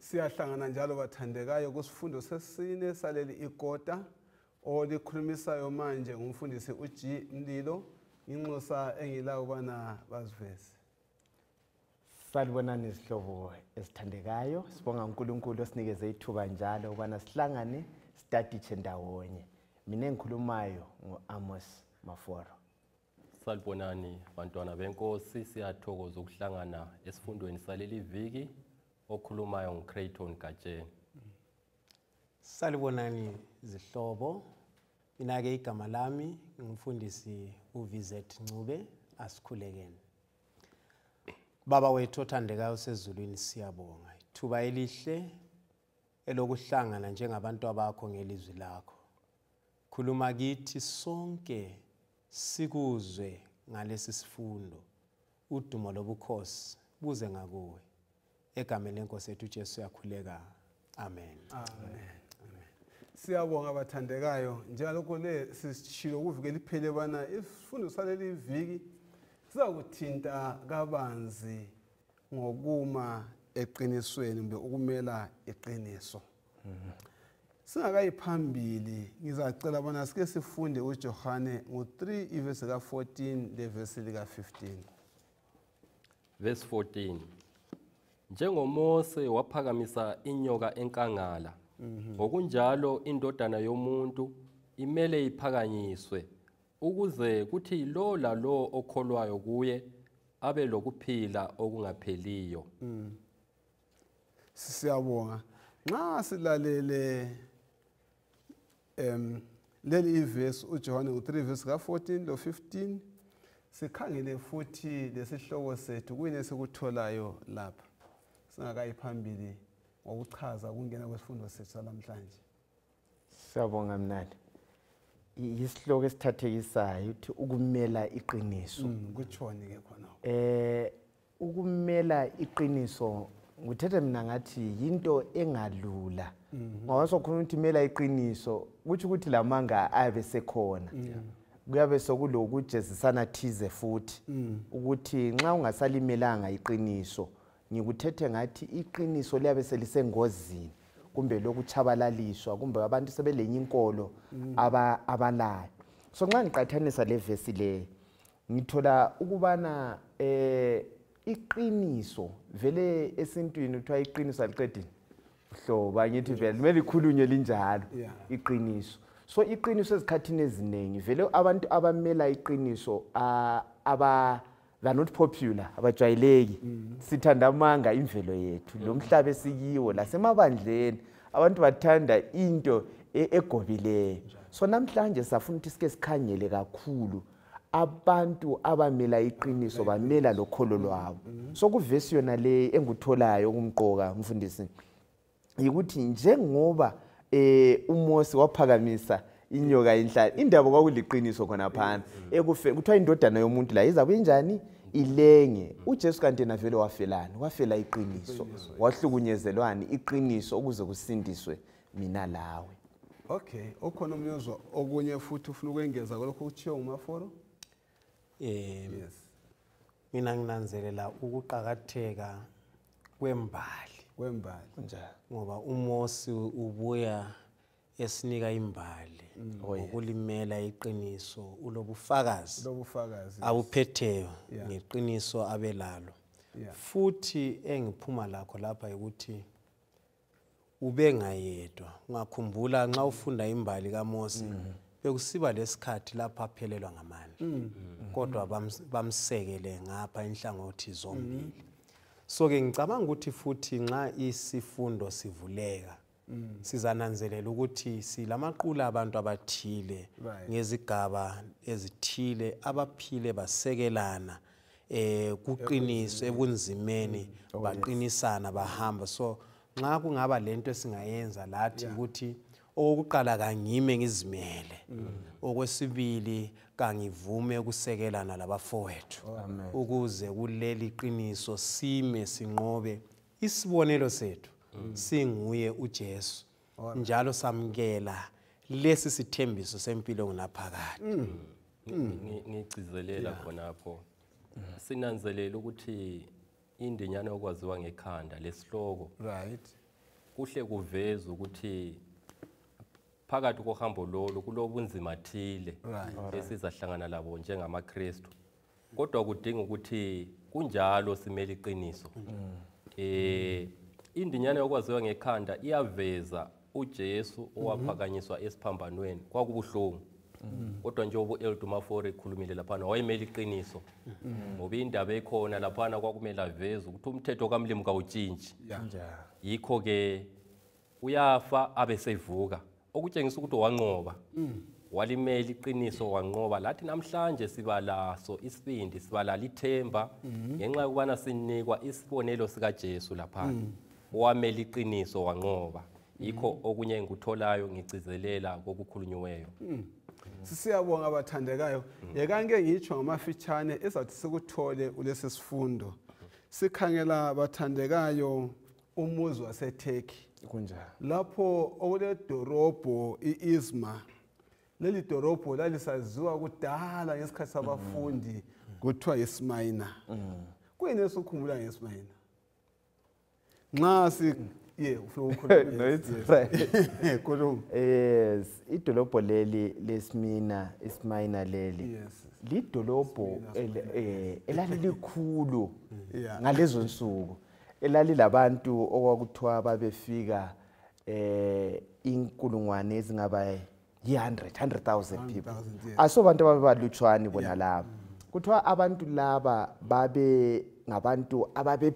Siyahlangana njalo bathandekayo kusifundo sesine saleli ikota olikhulumisayo manje ngumfundisi uG Mlilo inxosa engila ubana baziveze. Salibonani izihlobo esithandekayo, sibonga uNkulunkulu osinikeze ithuba njalo ubana sihlangane study ndawonye. Mina engikhulumayo ngoAmos Maforo. Salibonani bantwana benkosi, siyathokoza ukuhlangana esifundweni saleli viki okhulumayo ngoCrayton Gatsheni. Salibonani izihlobo, mina ke igama lami ngumfundisi uVizet Ncube asikhulekeni. Baba wethu othandekayo sezulwini siyabonga ithuba elihle elokuhlangana njengabantu abakho ngelizwi lakho. Khuluma kithi sonke sikuzwe ngalesi sifundo, udumo lobukhosi buze ngakuwe. Egameni lenkosi yethu uJesu yakhuleka. Amen. Amen. Siyabonga abathandekayo njaloko le sishilo kuvikela iphele bana isifundo saleli viki sizakuthinta kabanzi ngokuma eqinisweni mbe ukumela iqiniso. Singakayiphambili ngizacela bona sike sifunde uJohane ngo3 ivesi ka14 levesi lika15. Verse 14. Njengomose waphakamisa inyoka enkangala, ngokunjalo indodana yomuntu imele iphakanyiswe, ukuze kuthi lo lalo okholwayo kuye abe lokuphila okungapheliyo. Siyabonga nxa silalele leli ivesi uJohane u3 verse ka14 lo15 sikhangele futhi lesihloko sethu kuyini sikutholayo lapha singakayiphambili ngokuchaza ukungena kwesifundo sethu namhlanje. Siyabonga mnandi. Isihloko esithathekisayo uthi ukumela iqiniso. Kutshoni ke khona. Ukumela iqiniso nguthethe mina ngathi yinto engalula. Ngoba sokhuluma ukuthi imela iqiniso kuthi ukuthi lamanga abe sekhona. Kuyabe sokulokujezisana thize futhi ukuthi nxa ungasalimelanga iqiniso ngikuthethe ngathi iqiniso liyabe selisengozini kumbe lokuchabalaliswa kumbe abantu sebelenye inkolo abalayo. So nxa ngiqathanisa le verse le ngithola ukubana iqiniso vele esintwini uthiwa iqiniso aliqedini hloba ngithi vele kumele ikhulunywe linjalo iqiniso. So iqiniso ezikhathini eziningi vele abantu abamela iqiniso they're not popular, abajwayeleki. Sithanda amanga imvelo yethu lomhlaba esikiwo lasemabandleni abantu bathanda into egobileyo. So namhlanje safuna ukuthi sike sikhangele kakhulu abantu abamela iqiniso bamela lokholo lwabo. So kuvesi yona le engutholayo kumqoka mfundisi ukuthi njengoba uMose waphakamisa inyoka enhlala indaba kwakuliqiniso khona phana ekufe kuthiwa indodana yomuntu la izabe injani ilenge. uJesu kanti na vele wafelani wafela iqiniso wahlukunyezelwani iqiniso ukuze kusindiswe mina lawe. Okay, ukhona umyozwa okunye futhi ufuna ukwengeza lokho kuthiwa uMaforo? Yes. Mina nginanzelela ukuqhakatheka kwembali Njalo ngoba uMose ubuya esinika imbali ukulimela iqiniso ulobufakazi abuphetheyo ngeqiniso abelalo. Futhi engiphuma lakho lapha ukuthi ubengayedwa. Ungakhumbula nxa ufunda imbali kaMose bekusiba lesikhathi lapha aphelelwa ngamandla kodwa bamsekele ngapha inhlangothi zombili. So ke ngicabanga ukuthi futhi nxa isifundo sivuleka sizananzelela ukuthi silamaqula abantu abathile ngezigaba ezithile abaphile basekelana kuqiniso ebunzimeni baqinisana bahamba. So nxa kungaba lento esingayenza lathi ukuthi okokuqala kangime ngizimele, okwesibili kangivume ukusekelana labafowethu ukuze kuleli qiniso sime sinqobe isibonelo sethu singuye uJesu njalo samkela lesi sithembiso sempilo ngonaphakade. Ngigcizelela khonapho sinanzelela ukuthi indinyana okwaziwa ngekhanda lesihloko right kuhle kuveza ukuthi phakathi kohambo lolu kulobunzima thile esizahlangana labo njengamaKristu. Kodwa kudinga ukuthi kunjalo simele iqiniso. Indinyana yokwaziwa ngekhanda iyaveza uJesu owaphakanyiswa esiphambanweni kwakubuhlungu. Kodwa njengoba uElder Mafore ekhulumile lapha wayemele iqiniso. Ngoba indaba ekhona lapha kwakumele aveze ukuthi umthetho kaMlimi kawutshintshi. Yikho ke uyafa abesevuka. Okutshengisa ukuthi wanqoba. Walimela iqiniso wanqoba. Lathi namhlanje sibalaso isibindi sibalala ithemba ngenxa yokubana sinikwa isibonelo sika Jesu lapha. Owamela iqiniso wanqoba. Yikho okunye engikutholayo ngicizelela kokukhulunyweyo. Sisiyabonga abathandekayo. Yekake ngitsho ngamafitshane ezathi sikuthole kulesi sifundo. Sikhangela abathandekayo umuzi waseTurkey. Kunjalo. Lapho okule dorobho iIzmir. Leli dorobho lalisaziwa kudala ngesikhathi sabafundi kuthiwa iSmyrna. Kuyini esukhumbula ngeSmyrna? Nxa si No, it's right. Yes, idolobho leli leSmyrna, iSmyrna leli. Yes. Lidolobho elalilikhulu ngalezo nsuku. Elalilabantu okwakuthiwa babefika inkulungwane ezingaba 100,000 people. Asobantu ababalutshwane bona laba. Kuthiwa abantu laba babe ngabantu ababe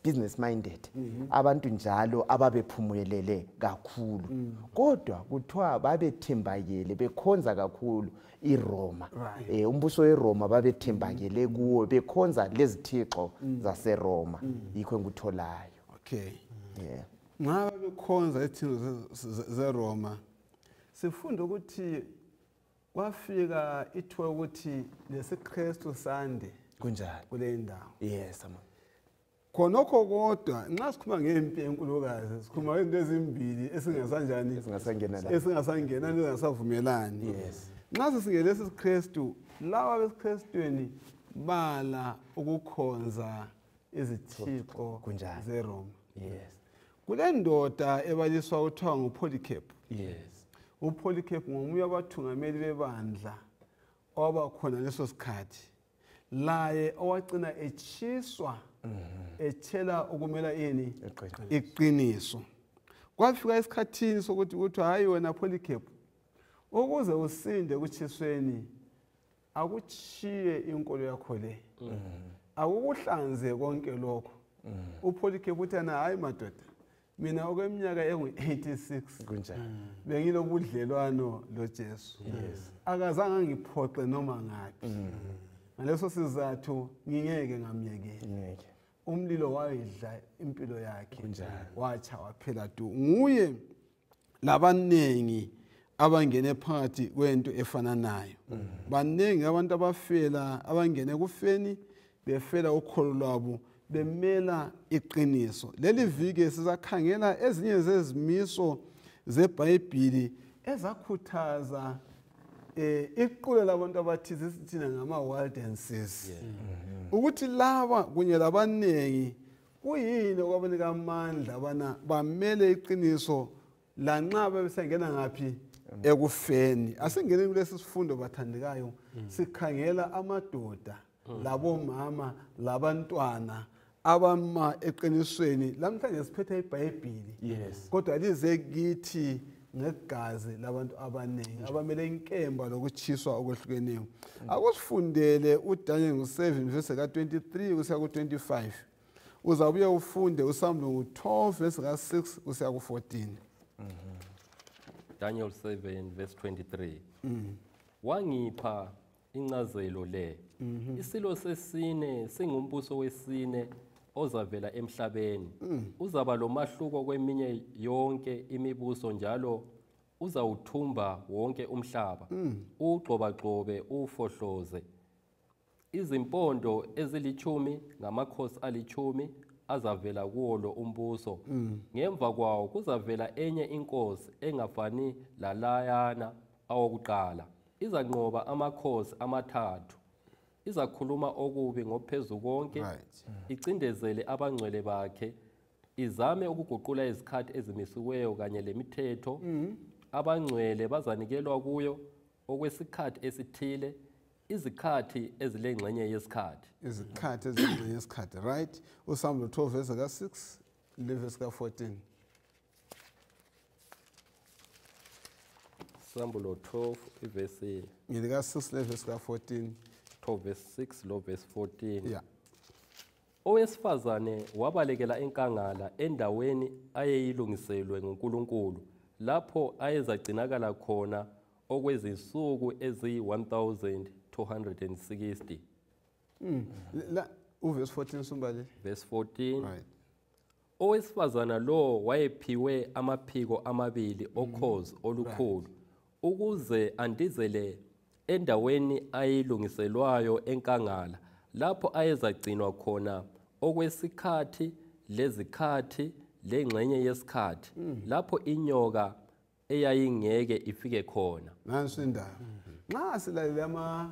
business minded. Abantu njalo ababephumelele kakhulu. Kodwa kuthiwa babethembakele bekhonza kakhulu iRoma. Umbuso weRoma babethembakele kuwo bekhonza lezithixo zaseRoma. Yikho engikutholayo. Okay. Yeah. Nxa bekhonza izithixo zeRoma sifunda ukuthi kwafika ithiwe ukuthi lesiKristu sande Kunjalo. kule ndawo. Yes, ama. Khonokho kodwa nxa sikhuluma ngempi enkulukazi sikhuluma izinto ezimbili esingasanjani esingasangena nezingasavumelani. Yes. Nxa sisingelesi siKristu lawa besikristuweni bala ukukhonza izithixo zeRoma. Yes. Kule ndoda ebaliswa kuthiwa nguPolycarp. Yes. uPolycarp ngomunye wabathungameli bebandla owabakhona leso sikhathi. Laye owagcina echiswa ethela ukumela ini iqiniso. Kwafika isikhathini sokuthi kuthiwa hayi wena Polycarp ukuze usinde kuchisweni akuchiye inkolo yakho le. Akukuhlanze konke lokho. uPolycarp uthana hayi madoda mina okweminyaka engu-86 Kunjalo. bengilobudlelwano loJesu. Akazange ngiphoxe noma ngaphi. Ngaleso sizathu ngingeke ngamyekela. Umlilo wayidla impilo yakhe watsha waphela du. Nguye labanengi abangene phakathi kwento efananayo. Banengi abantu abafela abangene kufeni befela ukholo lwabo bemela iqiniso. Leli viki sizakhangela ezinye zezimiso zeBhayibhili ezakhuthaza iqule labantu abathi sithina ngama-Waldenses. Ukuthi laba kunye labanengi kuyini okwabanika amandla abana bamele iqiniso lanxa bebesengena ngaphi ekufeni. Asingene kulesi sifundo bathandekayo sikhangela amadoda labomama labantwana abama eqinisweni. Lamhlanje siphethe iBhayibhili kodwa lize kithi ngegazi labantu abanengi abamele inkemba lokuchiswa okwehlukeneyo. Akusifundele uDaniel 7 verse ka23 kusiya ku25. Uzabuye ufunde uSamlo 12 verse ka6 kusiya ku14. Daniel 7 verse 23. Wangipha incazelo le. Isilo sesine singumbuso wesine ozavela emhlabeni. Uzaba lomahluko kweminye yonke imibuso njalo uzawuthumba wonke umhlaba. Ugxobagxobe ufohloze. Izimpondo ezilithumi ngamakhosi alithumi azavela kuwo lo umbuso. Ngemva kwawo kuzavela enye inkosi engafani lalayana awokuqala. Izanqoba amakhosi amathathu. Izakhuluma okubi ngophezu konke. Icindezele abangcwele bakhe izame ukuguqula izikhathi ezimisiweyo kanye lemithetho abangcwele bazanikelwa kuyo okwesikhathi esithile izikhathi ezilengxenye yesikhathi izikhathi ezilengxenye yesikhathi, right? Usambulo 12 verse ka6 verse ka14. Sambulo 12 verse Ngilika 6 verse ka14. 12 verse 6 lo verse 14. Yeah. Owesifazane wabalekela enkangala endaweni ayeyilungiselwe nguNkulunkulu lapho ayezagcinakala khona okwezinsuku eziyi-1260. La verse 14 Sumbali. Verse 14. Right. Owesifazana lo wayephiwe amaphiko amabili okhozi olukhulu ukuze andizele endaweni ayilungiselwayo enkangala lapho ayezagcinwa khona okwesikhathi lezikhathi lengxenye yesikhathi lapho inyoka eyayingeke ifike khona. Nansi indaba. Nxa silalela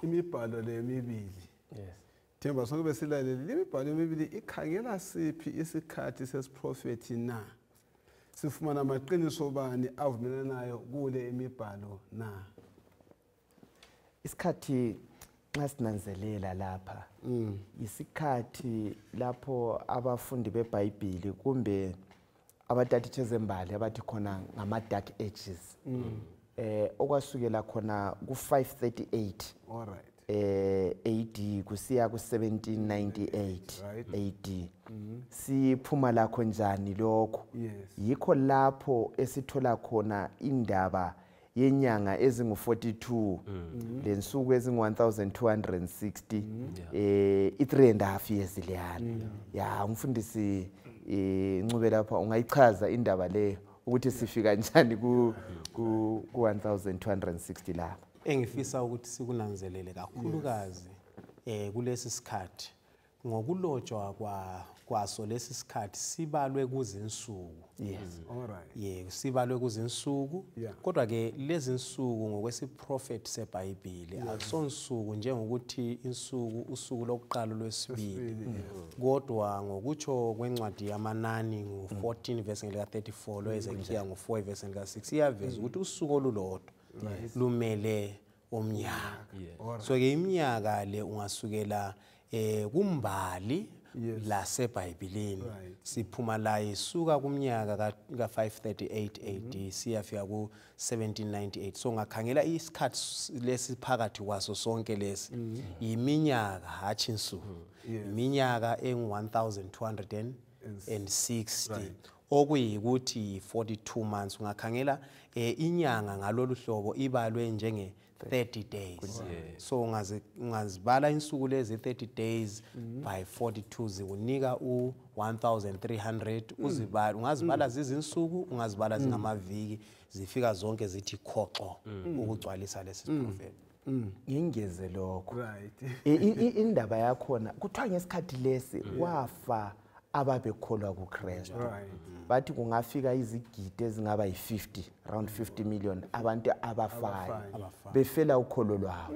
imibhalo le emibili. Yes. Themba sonke besilalele imibhalo emibili ikhangela siphi isikhathi sesiprofeti na. Sifumana amaqiniso bani avumelanayo kule imibhalo na. Isikhathi nxa sinanzelela lapha isikhathi lapho abafundi beBhayibheli kumbe abathathu zembali abathi khona ngama dark ages okwasukela khona ku 538 All right. AD kusiya ku 1798 Right. AD siphuma lakho njani lokho Yes. yikho lapho esithola khona indaba yenyanga ezingu 42 lensuku ezingu 1260 i3.5 years leyana ya umfundisi Ncube lapha ungayichaza indaba leyo ukuthi sifika njani ku 1260 lapha. Engifisa ukuthi sikunanzelele kakhulukazi kulesi sikhathi ngokulotshwa kwaso lesi sikhathi sibalwe kuzinsuku. Yes. All right. Sibalwe kuzinsuku Yeah. kodwa ke lezi insuku ngokwesiprofeti seBhayibheli akusonsuku njengokuthi usuku lokuqala lwesibili kodwa ngokutsho kwencwadi yamanani ngu14 verse lika 34 loEzekiya ngo4 verse lika 6 iyaveza ukuthi usuku olulodwa lumele omnyaka. So ke iminyaka le ungasukela kumbali laseBhayibhelini siphuma la isuka kumnyaka ka 538 AD siyafika ku 1798. So ngakhangela isikhathi lesiphakathi kwaso sonke lesi iminyaka hathi insuku iminyaka engu1260 okuyikuthi 42 months. Ungakhangela inyanga ngalolu hlobo ibalwe njenge 30 days. So ungazibala insuku lezi 30 days by 42 zikunika u1300 uzibala ungazibala zizinsuku ungazibala zingamaviki zifika zonke zithi khoxo ukugcwalisa lesi prophet. Ngingeze lokho. Right. Indaba yakhona kuthiwa ngesikhathi lesi wafa ababekholwa kuKristu. Right. Bathi kungafika izigidi ezingaba yi50 around 50 million abantu abafayo befela ukholo lwabo.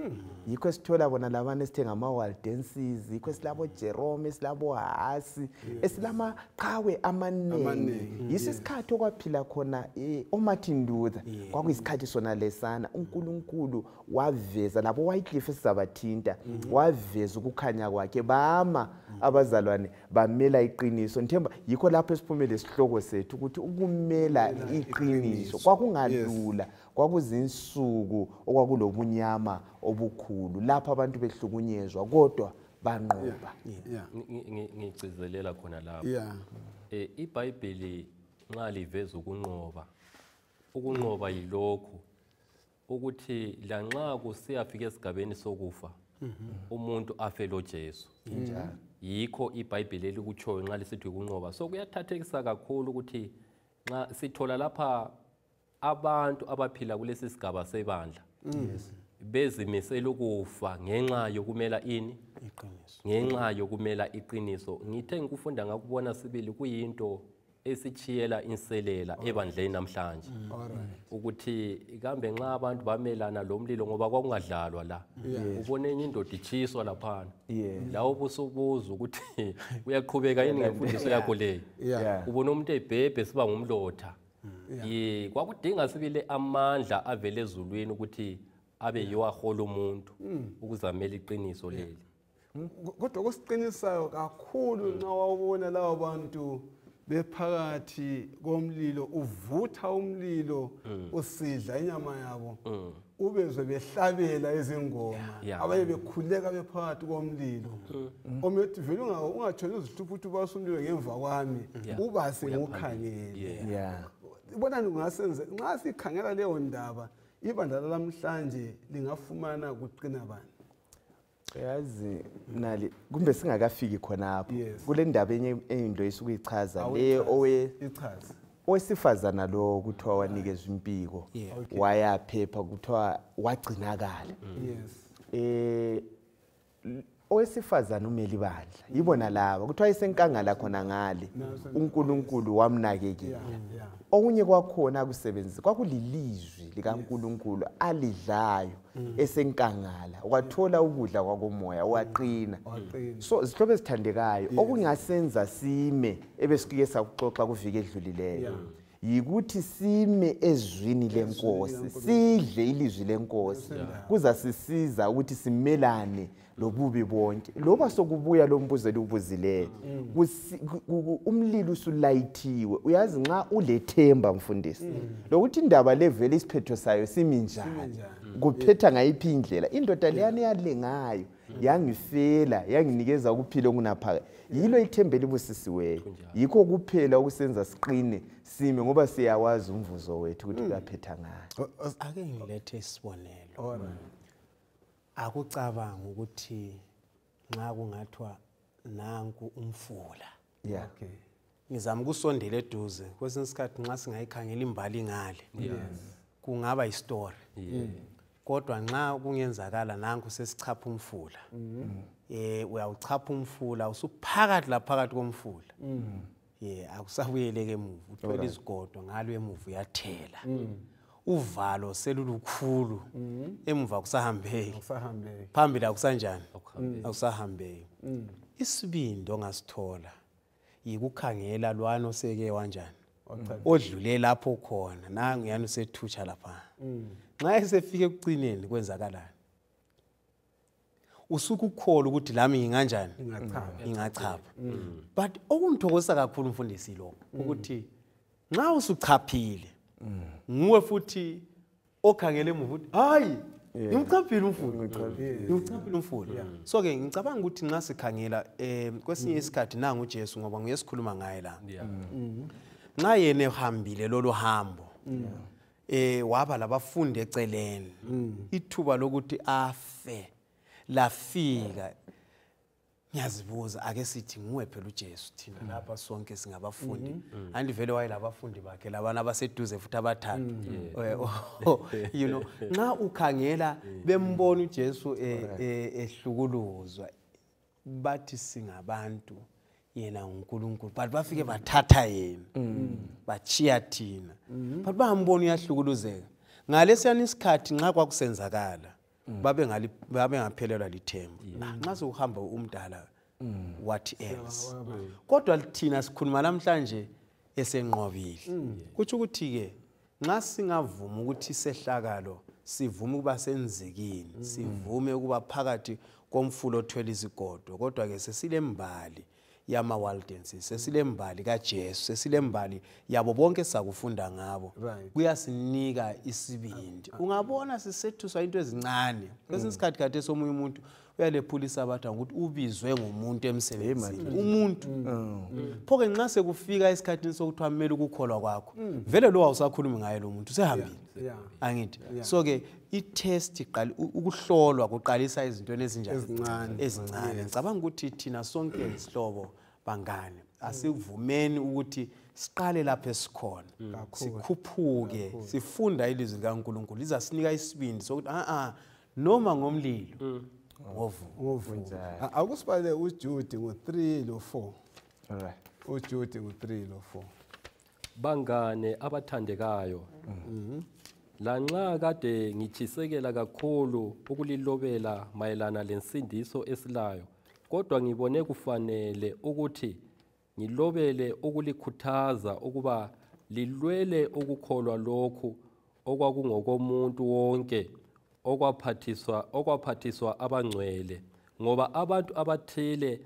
Yikho sithola bona labana esithenga ama Waldenses, yikho silabo Jerome, silabo Hasi, esilama qhawe amanengi. Yisikhathi okwaphila khona oMartin Luther. Kwakuyisikhathi sona lesana uNkulunkulu waveza labo Wycliffe esizabathinta waveza ukukhanya kwakhe bama abazalwane bamela iqiniso. Nthemba yikho lapho esiphumele isihloko sethu ukuthi ukumela iqiniso kwakungalula kwakuzinsuku okwakulobunyama obukhulu lapha abantu behlukunyezwa kodwa banqoba. Ngicizelela khona lapho. Yeah. iBhayibheli nxa liveza ukunqoba yilokho ukuthi lanxa kusiyafika esigabeni sokufa umuntu afe lo Jesu. Yikho iBhayibheli elikutshoyo nxa lisithi ukunqoba. So kuyathathekisa kakhulu ukuthi nxa sithola lapha abantu abaphila kulesi sigaba sebandla bezimisela ukufa ngenxa yokumela ini Iqiniso. ngenxa yokumela iqiniso. Ngithe ngikufunda ngakubona sibili kuyinto esichiyela inselela ebandleni namhlanje ukuthi ikambe nxa abantu bamelana lo mlilo ngoba kwakungadlalwa la ubone enye indoda ichiswa laphana lawo busubuza ukuthi uyaqhubeka yini ngemfundiso yakho leyo ubone umuntu ebhebhe siba ngumlotha kwakudinga sibile amandla avele ezulwini ukuthi abe yiwahola umuntu ukuzamela iqiniso leli kodwa kusiqinisayo kakhulu nxa wawubona labo bantu bephakathi komlilo uvutha umlilo usidla inyama yabo ubezwe behlabela izingoma abaye bekhuleka bephakathi komlilo omethi vele ungatshoni uzithuphuthi basumlilo ngemva kwami ubase ngokhangele ibona kungasenze nxa sikhangela leyo ndaba ibandla lamhlanje lingafumana kuqina bani yazi nali kumbe singakafiki khonapho kule ndaba enye into esukuyichaza le ichaza owesifazana lo kuthiwa wanikezwa impiko wayaphepha kuthiwa wagcinakala owesifazana umeli ibandla yibona laba kuthiwa isenkangala khona ngale uNkulunkulu wamnakekela okunye kwakhona kusebenza kwakulilizwi likaNkulunkulu alidlayo esenkangala wathola ukudla kwakomoya waqina so izihlobo ezithandekayo okungasenza sime ebesikike sakuxoxa kuvike edlulileyo yikuthi sime ezwini lenkosi sidle ilizwi lenkosi kuza sisiza ukuthi simelane lobubi bonke loba sokubuya lombuzo lobuzileyo umlilo usulayithiwe uyazi nxa ulethemba mfundisi lokuthi indaba levele isiphetho sayo simi njani kuphetha ngayiphi indlela indoda leyani yalengayo yangifela yanginikeza ukuphila okunaphaka yilo ithembe libusisiweyo yikho kuphela okusenza siqine sime ngoba siyawazi umvuzo wethu ukuthi uyaphetha ngayo ake ngilethe isibonelo akucabanga ukuthi nxa kungathwa nanku umfula ngizama ukusondela eduze kwesinye isikhathi nxa singayikhangela imbali ngale kungaba istory kodwa nxa kungenzakala nanku sesichapha umfula uyawuchapha umfula usuphakathi la phakathi komfula akusabuyeleke emuva uthola izigodo ngalo emuva uyathela uvalo selulukhulu emuva kusahambeki phambili akusanjani akusahambeki isibindi ongasithola yikukhangela lwana oseke wanjani odlule lapho khona nangu yana usethutsha lapha nxa esefike ekucineni kwenzakalani usukukhola ukuthi lami nginganjani ngingachapha but okungithokozisa kakhulu umfundisi lo ukuthi nxa usuchaphile nguwe futhi okhangele emuva ukuthi hayi ngimchaphile umfula so ke ngicabanga ukuthi nxa sikhangela kwesinye isikhathi nangu uJesu ngoba nguyesikhuluma ngaye la nxa yena ehambile lolo hambo waba labafundi eceleni ithuba lokuthi afe lafika ngiyazibuza ake sithi nguwe phela uJesu thina lapha sonke singabafundi andivele wayilabafundi bakhe labana abaseduze futhi abathathu you know nxa ukhangela bembona uJesu ehlukuluzwa bathi singabantu yena uNkulunkulu but bafike bathatha yena bachiya thina but bahambona uyahlukuluzeka ngalesiyana isikhathi nxa kwakusenzakala babe ngaphelelwa lithemba nxa sokuhamba umdala what else kodwa thina sikhuluma namhlanje esenqobile kuthi ukuthi ke nxa singavuma ukuthi sehlakalo sivume ukuba senzekini sivume ukuba phakathi komfulo othwele izigodo kodwa ke sesilembali yama-Waldenses sesilembali kaJesu sesilembali yabo bonke sakufunda ngabo kuyasinika isibindi ungabona sisethuswa into ezincane kwesinye isikhathi kade somunye umuntu uyalephulisa abatha ukuthi ubizwe ngumuntu emsebenzini umuntu phoke nxa sekufika esikhathini sokuthiwa kumele ukukholwa kwakho vele lo awusakhulumi ngaye lo muntu usehambile angithi so ke i-test iqala ukuhlolwa kuqalisa izintweni ezincane ngicabanga ukuthi thina sonke isihlobo bangane asivumeni ukuthi siqale lapha esikhona sikhuphuke sifunda ilizwi likaNkulunkulu lizasinika isibindi sokuthi noma ngomlilo ngovuka akusibale uJude ngo3 lo4 alright uJude ngo3 lo4 bangane abathandekayo, lanxa kade ngitshisekela kakhulu ukulilobela mayelana lensindiso esilayo, kodwa ngibone kufanele ukuthi ngilobele ukulikhuthaza ukuba lilwele ukukholwa lokhu okwakungokomuntu wonke okwaphathiswa abangcwele, ngoba abantu abathile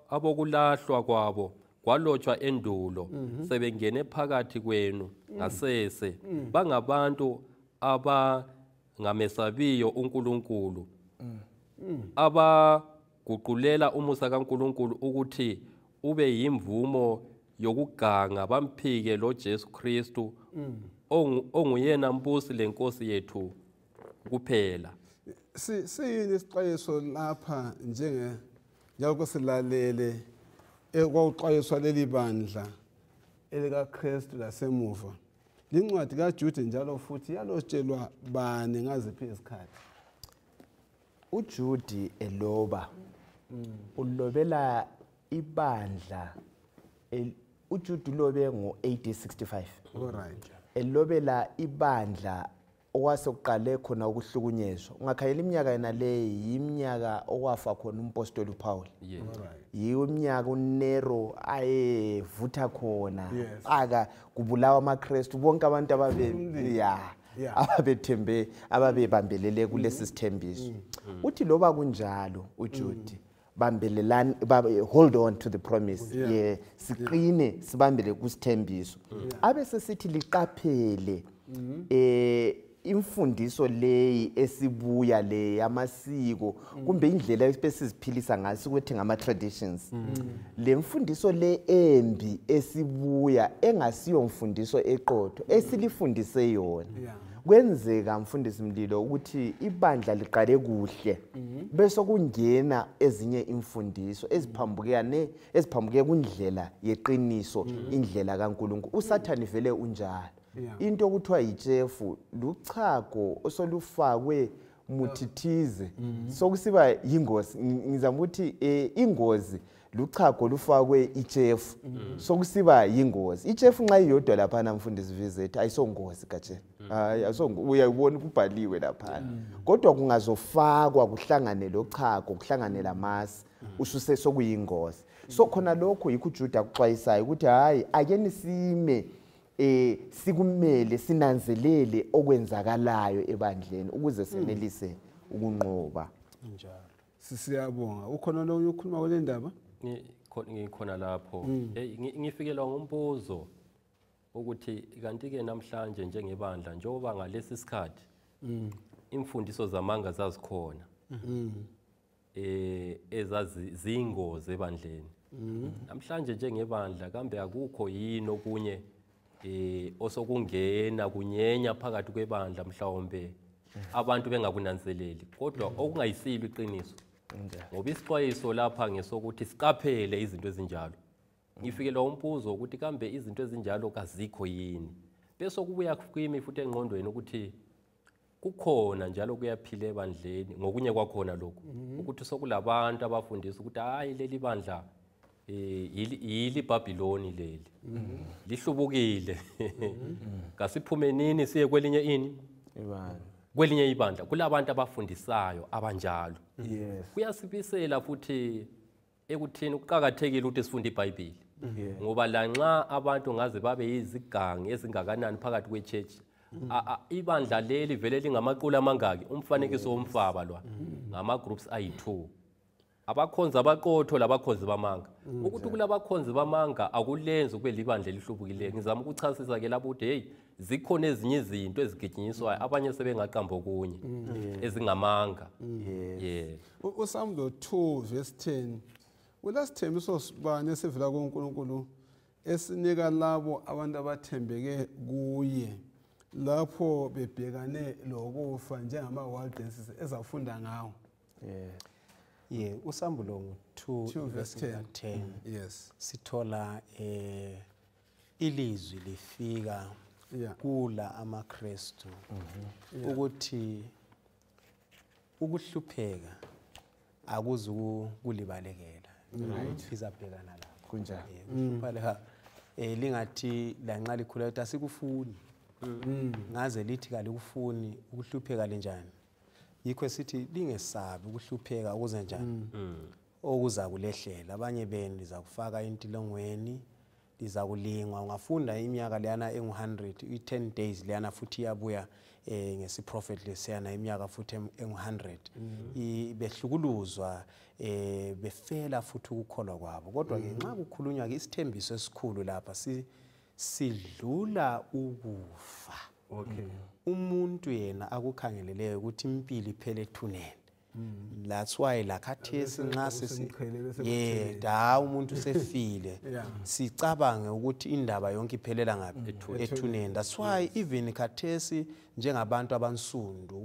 abokulahlwa kwabo kwalotshwa endulo sebengene phakathi kwenu ngasese, bangabantu abangamesabiyo uNkulunkulu, abaguqulela umusa kaNkulunkulu ukuthi ube yimvumo yokuganga bamphike lo Jesu Kristu onguyena mbusi lenkosi yethu kuphela. Siyini isixwayiso lapha njengoba silalele ekwaxwayiswa leli bandla elikaKristu lasemuva. Lincwadi kaJude njalo futhi yalotshelwa bani ngaziphi izikhathi? uJude eloba ulobela ibandla uJude ulobe ngo-AD 65. Alright. Elobela ibandla owasokuqale khona ukuhlukunyezwa. Ungakhayela iminyaka yena le yiminyaka okwafa khona umpostoli uPaul. Yiwo iminyaka uNero ayevutha khona aka kubulawa amaKristu bonke abantu ababethembe ababebambelele kulesi sithembiso. Uthi loba kunjalo uJude bambelelani hold on to the promise. Siqine sibambele kusithembiso. Abese sithi liqaphele imfundiso leyi esibuya le yamasiko kumbe indlela esiziphilisa ngaso ukuthi ngama traditions. Le mfundiso le embi esibuya engasiyo mfundiso eqotho esilifundise yona. Kwenzeka mfundisi Mlilo ukuthi ibandla liqale kuhle bese kungena ezinye imfundiso eziphambuke kundlela yeqiniso, indlela kaNkulunkulu. Usathani vele unjalo. Into okuthiwa yijefu luchago osolufakwe muthithize sokusiba yingozi. Ngizama ukuthi ingozi luchago lufakwe ijefu sokusiba yingozi. Ijefu nxa iyodwa lapha namfundisi visit ayisongozi kaje. Uyayibona kubhaliwe lapha. Kodwa kungazofakwa kuhlangane lochago, kuhlangane lamasi, ususe sokuyingozi. So khona lokho yikho uJuda akuxwayisayo ukuthi hayi ake nisime sikumele sinanzelele okwenzakalayo ebandleni ukuze senelise ukunqoba. Njalo. Siyabonga. Ukhona lo ukhuluma kule ndaba? Ngikhona lapho. Ngifikelwa ngumbuzo ukuthi kanti ke namhlanje njengebandla njengoba ngalesi sikhathi imfundiso zamanga zazikhona. Ezazingozi ebandleni. Namhlanje njengebandla kambe akukho yini okunye osokungena kunyenya phakathi kwebandla mhlawumbe abantu bengakunanzeleli kodwa okungayisilo iqiniso. Ngoba isixwayiso lapha ngesokuthi siqaphele izinto ezinjalo. Ngifikelwa umbuzo ukuthi kambe izinto ezinjalo kazikho yini. Bese kubuya kimi futhi engqondweni ukuthi kukhona njalo kuyaphila ebandleni ngokunye kwakhona lokho ukuthi sokulabantu abafundisa ukuthi hayi leli bandla yili Babyloni leli lihlubukile kasiphume nini siye kwelinye ibandla kwelinye ibandla kulabantu abafundisayo abanjalo. Kuyasibisela futhi ekuthini ukuqhakathekile ukuthi sifunde iBhayibheli ngoba lanxa abantu ngaze babe yizigangi ezingakanani phakathi kweChurch ibandla leli vele lingamaqula amangaki umfanekiso womfaba lwa ngama groups ayi2 abakhonza abaqotho labakhonzi bamanga ukuthi kulabakhonzi bamanga akulenze kube libandla elihlubukileyo. Ngizama ukuchasisa ke lapho ukuthi hey zikhona ezinye izinto ezigijinyiswayo abanye sebengaqamba okunye ezingamanga. uSamuel 2 verse 10 ulasithembiso sibane esivela kuNkulunkulu esinika labo abantu abathembeke kuye lapho bebhekane lokufa njengama wilderness ezafunda ngawo. uSambulo 2 verse 10 yes sithola ilizwi lifika kula amaKristu ukuthi ukuhlupheka akuzukulibalekela izabhekana lapho kunjani ukuhlupheka lingathi lanxa likhula ukuthi asikufuni ngaze lithi kalikufuni ukuhlupheka lenjani yikho sithi lingesabi ukuhlupheka ukuze njani okuza kulehlela abanye benu liza kufaka intilongweni liza kulingwa ungafunda iminyaka leyana engu100 i10 days leyana futhi iyabuya ngesiprofet lesiyana iminyaka futhi engu100 behlukuluzwa befela futhi ukukholwa kwabo kodwa ke nxa kukhulunywa ke isithembiso esikhulu lapha sidlula ukufa umuntu yena akukhangeleleyo ukuthi impilo iphele ethuneni that's why lakhathesi nxa umuntu sefile sicabange ukuthi indaba yonke iphelela ngapi ethuneni that's why even khathesi njengabantu abansundu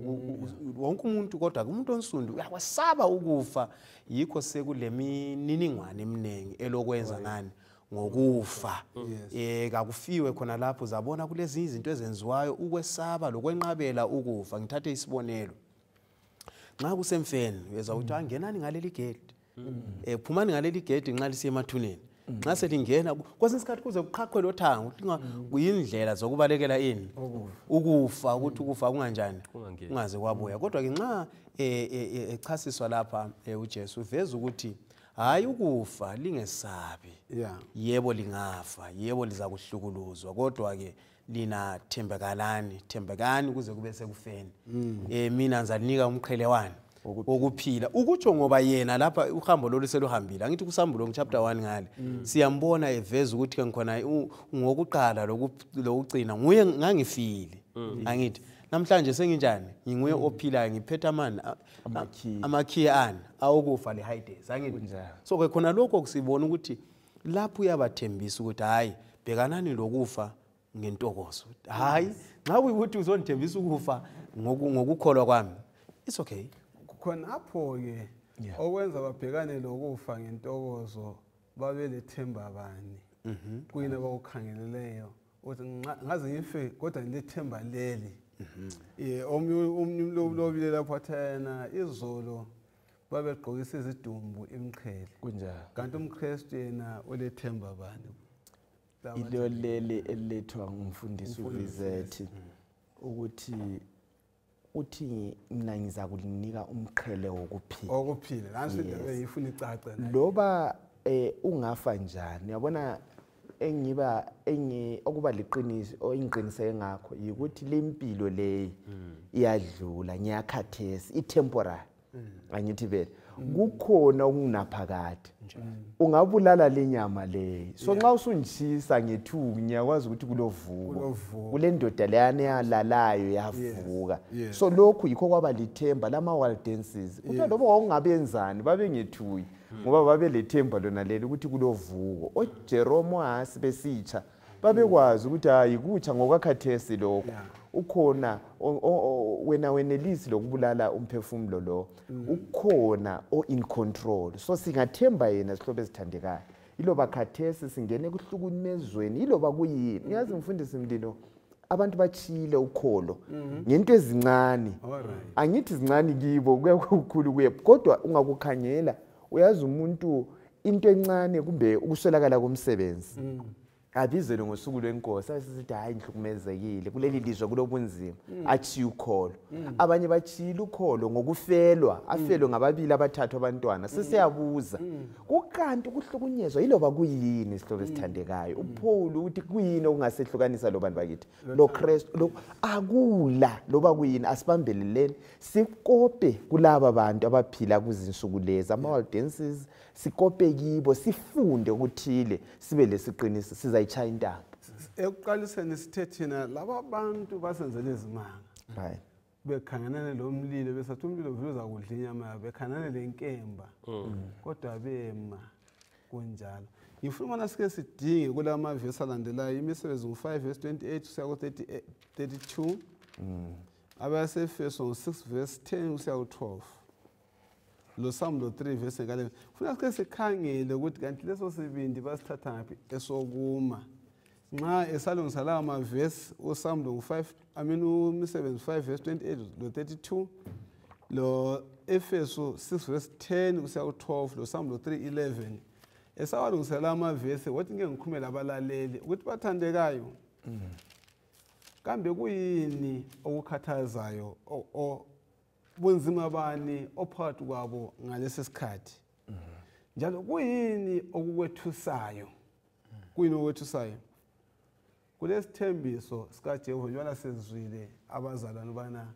wonke umuntu kodwa umuntu onsundu uyawasaba ukufa yikho sekulemininingwane eminingi elokwenza ngani ngokufa kakufiwe khona lapho zabona kulezi izinto ezenziwayo ukwesaba lokwenqabela ukufa ngithathe isibonelo nxa kusemfeni uyeza ukuthi angenani ngaleli gate phumani ngaleli gate nxa lisiya emathuneni nxa selingena kwesinye isikhathi kuze kuqhaqhwe lo thango kuyindlela zokubalekela ini ukufa ukuthi ukufa kunganjani kungaze kwabuya kodwa ke nxa echasiswa lapha uJesu uveza ukuthi hayi ukufa lingesabi yebo lingafa yebo liza kuhlukuluzwa kodwa ke lina thembekani kuze kube sekufeni mina ngizanika umqhelewani okuphila ukutsho ngoba yena lapha uhambo lolu seluhambile angithi kusambulo ngchapter 1 ngale siyambona eveza ukuthi ke ngikhona ngokuqala lokugcina nguye ngangifile angithi namhlanje senginjani nginguye ophilayo ngiphethe amakhiye ani awukufa le Hades angithi so ke khona lokho kusibona ukuthi lapho uyabathembisa ukuthi hayi bhekanani lokufa ngentokozo hayi nxa kuyikuthi uzonithembisa ukufa ngokukholwa kwami it's okay khonapho ke okwenza babhekane lokufa ngentokozo babe lethemba bani kuyina bakukhangeleleyo uthi ngaze ngife kodwa ngilethemba leli umlobile lapho athana izolo babegqokisa izidumbu imqhele kunjani kanti umKristu yena olethemba bani ilo leli elethwa ngumfundisi uVizethi ukuthi uthi mina ngiza kulinika umqhele wokuphila nansi indaba yifuna icace loba ungafa njani yabona okuba liqiniso inqiniseke ngakho ukuthi lempilo leyi iyadlula ngiyakhathesi itemporary angithi vele kukhona okunaphakade ungabulala lenyama leyo so nxa usunjisa ngethuku ngiyakwazi ukuthi kulovuko kulendoda leyana yalalayo yavuka so lokhu yikho kwaba lithemba lama waldenses kuthiwa loba wawungabenzani babe ngethuki ngoba babe lethemba lona leli ukuthi kulovuko oJeromo hasi besitsha babekwazi ukuthi hayi kutsha ngokwakhathesi lokho ukhona wena wenelisi lokubulala umphefumulo lo ukhona in control so singathemba yena sihlobo esithandekayo iloba khathesi singene kuhlukumezweni iloba kuyini uyazi mfundisi Mlilo abantu bachile ukholo ngento ezincane angithi zincane kibo kuyakukhulu kuye kodwa ungakukhangela uyazi umuntu into encane kumbe ukuswelakala komsebenzi abizelo ngosuku lwenkosi asithi hayi nhlukumezekile kuleli lizwe kulobunzima athi ukholo abanye bachila ukholo ngokufelwa afelwe ngababili abathathu abantwana sesiyabuza kukanti ukuhlukunyezwa yiloba kuyini isihlobo esithandekayo uPaul uthi kuyini okungasehlukanisa lobantu bakithi lo Kristu lo akula loba kuyini asibambeleleni sikope kulabo abantu abaphila kuzinsuku lezi ama-waldenses sikope kibo sifunde ukuthile sibe lesiqiniso sizayitshaya intaba ekuqaliseni sithe thina laba bantu basenzele izimanga bekhanganane lo mlilo besathi umlilo vele uzakudla inyama yabo bekhanane lenkemba kodwa bema kunjalo ngifuna mana sike sidinge kulama verse alandelayo imisebenzi ngo5 verse 28 kusiya ku32 abasefeso ngo6 verse 10 kusiya ku12 lo Psalm 3 verse 11 funa sike sikhangele ukuthi kanti leso sibindi basithatha ngaphi esokuma nxa esalungisa lawa ma verse uPsalm 5 umsebenzi 5 verse 28 lo 32 lo Efeso 6 verse 10 kusiya ku12 lo Psalm 3:11 esawalungisela amavesi wathi ngeke ngikhumele abalaleli ukuthi bathandekayo kambe kuyini okukhathazayo bunzima bani ophakathi kwabo ngalesi sikhathi njalo kuyini okukwethusayo kulesithembiso sikaJehova njengoba sezwile abazalwane bana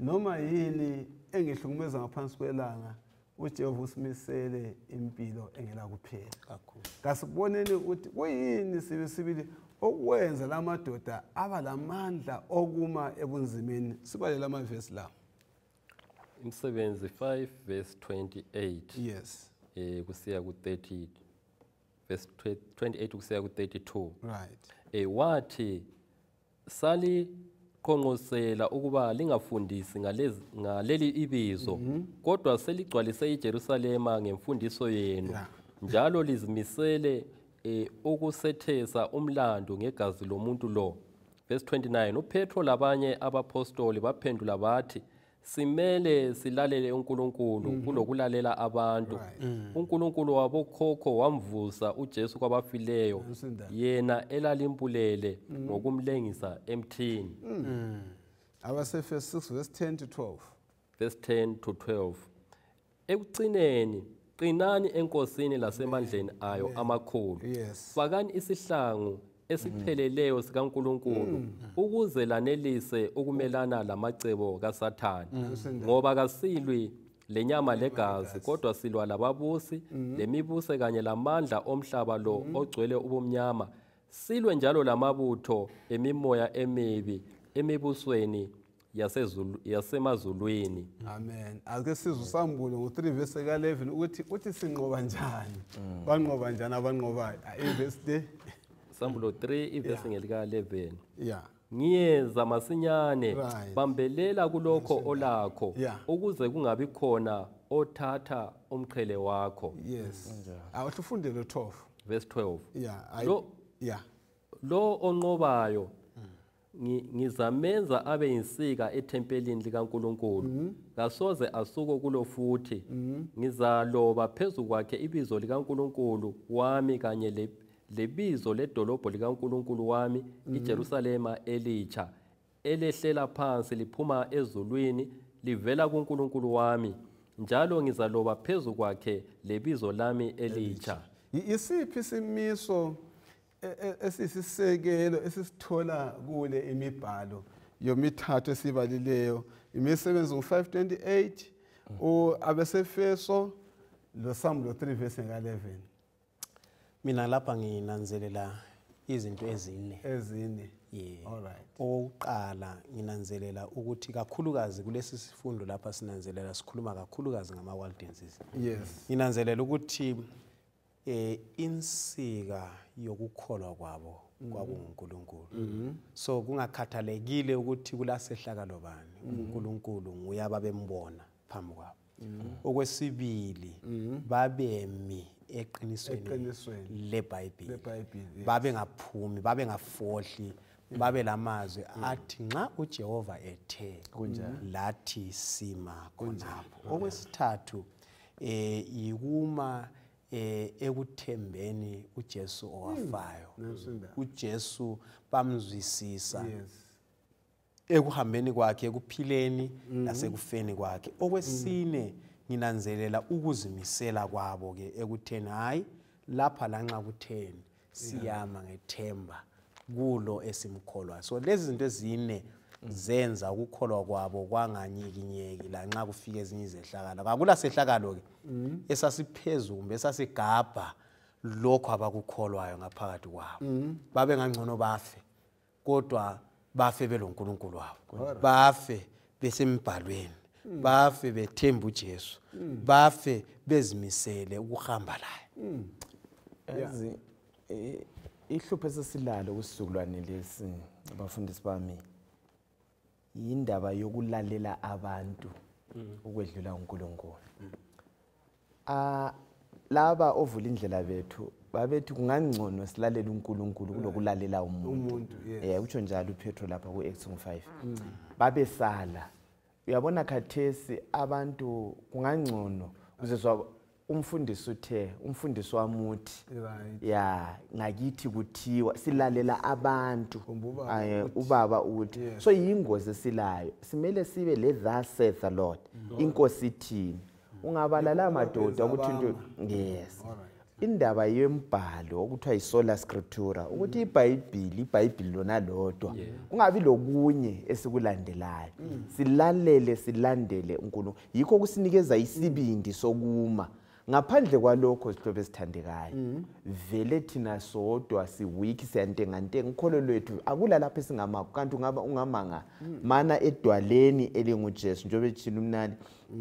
noma yini engihlukumeza ngaphansi kwelanga uJehova usimisele impilo engela kuphela kakhulu. Kasiboneni ukuthi kuyini sibili okwenza lamadoda aba lamandla okuma ebunzimeni. Sibalela amavesi la. Imisebenzi 5 verse 28. Yes. Kusiya ku-30 verse 28 kusiya ku-32. Right. Wathi saliqonqosela ukuba lingafundisi ngaleli ibizo kodwa seligcwalise iJerusalema ngemfundiso yenu njalo lizimisele ukusethesa umlando ngegazi lomuntu lo. Verse 29 uPetro labanye abapostoli baphendula bathi simele silalele uNkulunkulu kulokulalela abantu. uNkulunkulu wabokhokho wamvusa uJesu kwabafileyo yena elalimpulele ngokumlengisa emthini. Abasefeso 6 verse 10 to 12. Verse 10 to 12. Ekucineni qinani enkosini lasemandleni ayo amakhulu. Fakani isihlangu esipheleleyo sikaNkulunkulu ukuze lanelise ukumelana lamacebo kaSathane ngoba kasilwi lenyama legazi kodwa silwa lababusi lemibuse kanye lamandla omhlaba lo ogcwele ubumnyama silwe njalo lamabutho emimoya emibi emibusweni yasemazulwini. Amen. Ake sizwe sambulo ngo3 verse ka11 uthi sinqoba njani. Banqoba njani abanqobayo? Verse Sambulo 3 ivesi ngelika 11. Yeah. Ngiyeza masinyane bambelela kulokho olakho ukuze kungabi khona othatha umqhele wakho. Yes. Awuhlufundele 12. Verse 12. Yeah. Lo onqobayo ngizamenza abe yinsika ethempelini likaNkulunkulu kasoze asuko kulo futhi ngizaloba phezulu kwakhe ibizo likaNkulunkulu wami kanye lebizo ledolobho likaNkulunkulu wami iJerusalema elitsha elehlela phansi liphuma ezulwini livela kuNkulunkulu wami njalo ngizaloba phezulu kwakhe lebizo lami elitsha. Isiphi isimiso esisisekelo esisithola kule imibhalo yomithathu esibalileyo imisebenzi ngo5:28 abesefeso lo Sambulo 3 verse ka11. Mina lapha nginanzelela izinto ezine. Yeah. All right. Oqala nginanzelela ukuthi kakhulukazi kulesi sifundo lapha sinanzelela sikhuluma kakhulukazi ngama world diseases. Yes. Nginanzelela ukuthi insika yokukholwa kwabo kwakuNkulunkulu. So kungakhathalekile ukuthi kulasehlakalo bani uNkulunkulu nguye ababembona phambi kwabo. Okwesibili babemi eqinisweni leBhayibheli babe ngaphumi babe ngafohli babe lamazwi athi nxa uJehova ethe lathi sima khonapho. Okwesithathu yikuma ekuthembeni uJesu owafayo. uJesu bamzwisisa ekuhambeni kwakhe ekuphileni nasekufeni kwakhe. Okwesine nginanzelela ukuzimisela kwabo ke ekutheni hayi lapha lanxa kutheni siyama ngethemba kulo esimkholwa. So lezi zinto ezine zenza ukukholwa kwabo kwanganyikinyeki lanxa kufika ezinye izehlakalo. Akula sehlakalo ke esasiphezulu kumbe esasigabha lokho abakukholwayo ngaphakathi kwabo. Babe ngangcono bafe kodwa bafe beloNkulunkulu wabo. Bafe besembhalweni. Bafe bethemba uJesu. Bafe bezimisele ukuhamba laye. Yazi ihlupho esesilalo kusizukulwane lesi abafundisi bami indaba yokulalela abantu ukwedlula uNkulunkulu. Laba ovula indlela bethu babethi kungangcono silalela uNkulunkulu kulokulalela umuntu. Utsho njalo uPetro lapha ku-Acts 5. Babesala. Uyabona khathesi abantu kungangcono uzezwa umfundisi uthe umfundisi wami uthi Right. ya ngakithi kuthiwa silalela abantu Ubaba ubaba uthi Yes. so yingozi esilayo simele sibe le thus saith the Lord inkosi ithini ungabalala madoda ukuthi into yes Alright. indaba yembhalo okuthiwa isola scriptura ukuthi iBhayibheli lona lodwa kungabi lokunye esikulandelayo silandele uNkulunkulu yikho kusinikeza isibindi sokuma ngaphandle kwalokho sihlobo esithandekayo vele thina sodwa siweak siyantengantenga ukholo lwethu akula lapha esingamako kanti ungamanga mana edwaleni elinguJesu njengoba ethina umnani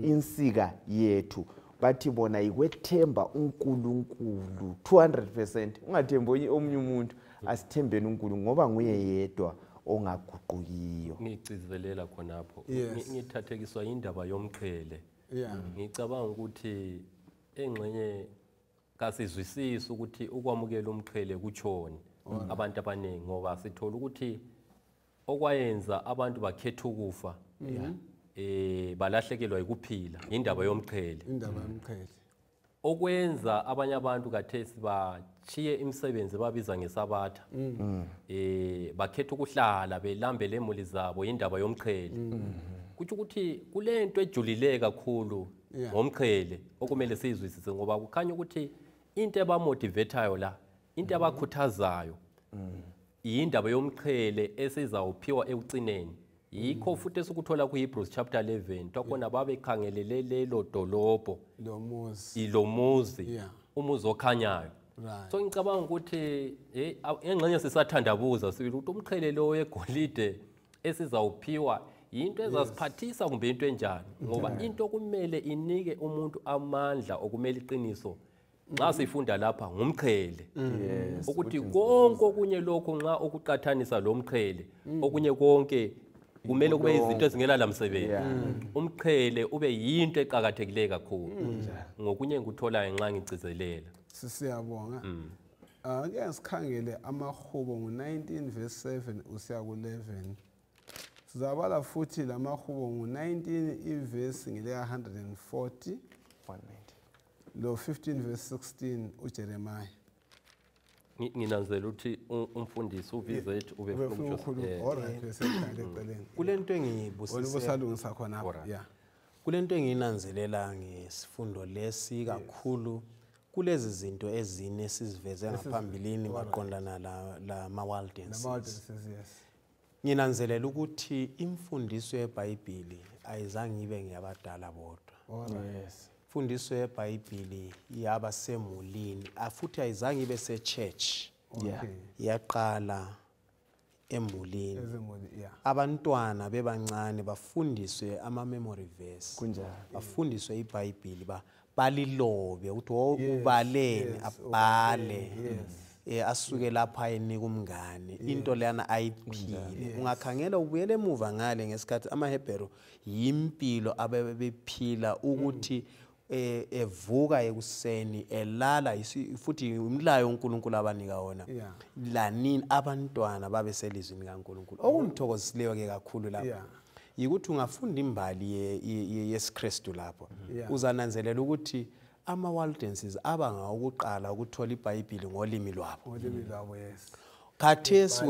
insika yethu bathi bona ikwethemba uNkulunkulu 200% ungathembi omunye umuntu asithembeni uNkulunkulu ngoba nguye yedwa ongaguqukiyo ngicizelela khonapho Yes. ngithathekiswa indaba yomqhele Yeah. ngicabanga ukuthi engxenye kasizwisisi ukuthi ukwamukela umqhele kuchoni abantu abaningi ngoba sithola ukuthi okwayenza abantu bakhetha ukufa balahlekelwa ukuphila indaba yomqhele Indaba yomqhele. okwenza abanye abantu kathesi bachiye imisebenzi babiza ngesabatha bakhetha ukuhlala belambele emuli zabo indaba yomqhele kuthi ukuthi kulento ejulile kakhulu ngomqhele okumele sizwisise ngoba kukhanya ukuthi into ebamotivateayo la into abakhuthazayo indaba yomqhele esizawuphiwa ekucineni yikho futhi esikuthola kuHebrews chapter 11 twakhona babekhangelele lelo dolobho ilomuzi umuzi okhanyayo so ngicabanga ukuthi engxenye sisathandabuza sibili ukuthi umqhele lo wegolide esizawuphiwa into ezasiphathisa kumbe into enjani ngoba into kumele inike umuntu amandla okumele iqiniso nxa sifunda lapha ngumqhele ukuthi konke okunye lokho nxa okuqathanisa lo mqhele okunye konke kumele kube izinto ezingela lamsebenzi umqhele ube yinto eqhakathekileyo kakhulu ngokunye ngikutholayo nxa ngicizelela siyabonga ngeke sikhangele amahubo ngo19 verse 7 usiya ku11 sizabala futhi lamahubo ngo19 iverse ngile 140 lo 15 verse 16 uJeremiah nginanzela ukuthi umfundisi uvizethu ube alright bese eceleni kulento engibusalungisa khona kulento enginanzelela ngesifundo lesi kakhulu kulezi zinto ezine siziveze ngaphambilini maqondana la ma-Waldenses nginanzelela ukuthi imfundiso yeBhayibheli ayizange ibe ngeyabadala bodwa imfundiso yeBhayibheli yaba semulini futhi ayizange ibe se-church yaqala emulini abantwana bebancane bafundiswe ama-memory verse bafundiswe iBhayibheli balilobe ukuthi ubaleni abhale asuke lapha enika umngane into leyana ayiphile ungakhangela ubuyele emuva ngale ngesikhathi amaHebheru yimpilo abebephila ukuthi evuka ekuseni elala futhi umlayo uNkulunkulu abanika wona lanini abantwana babeselizwi likaNkulunkulu okungithokozisileyo ke kakhulu lapha yikuthi ungafunda imbali yesikristu lapho uzananzelela ukuthi ama-Waldenses abanga ukuqala ukuthola iBhayibheli ngolimi lwabo khathesi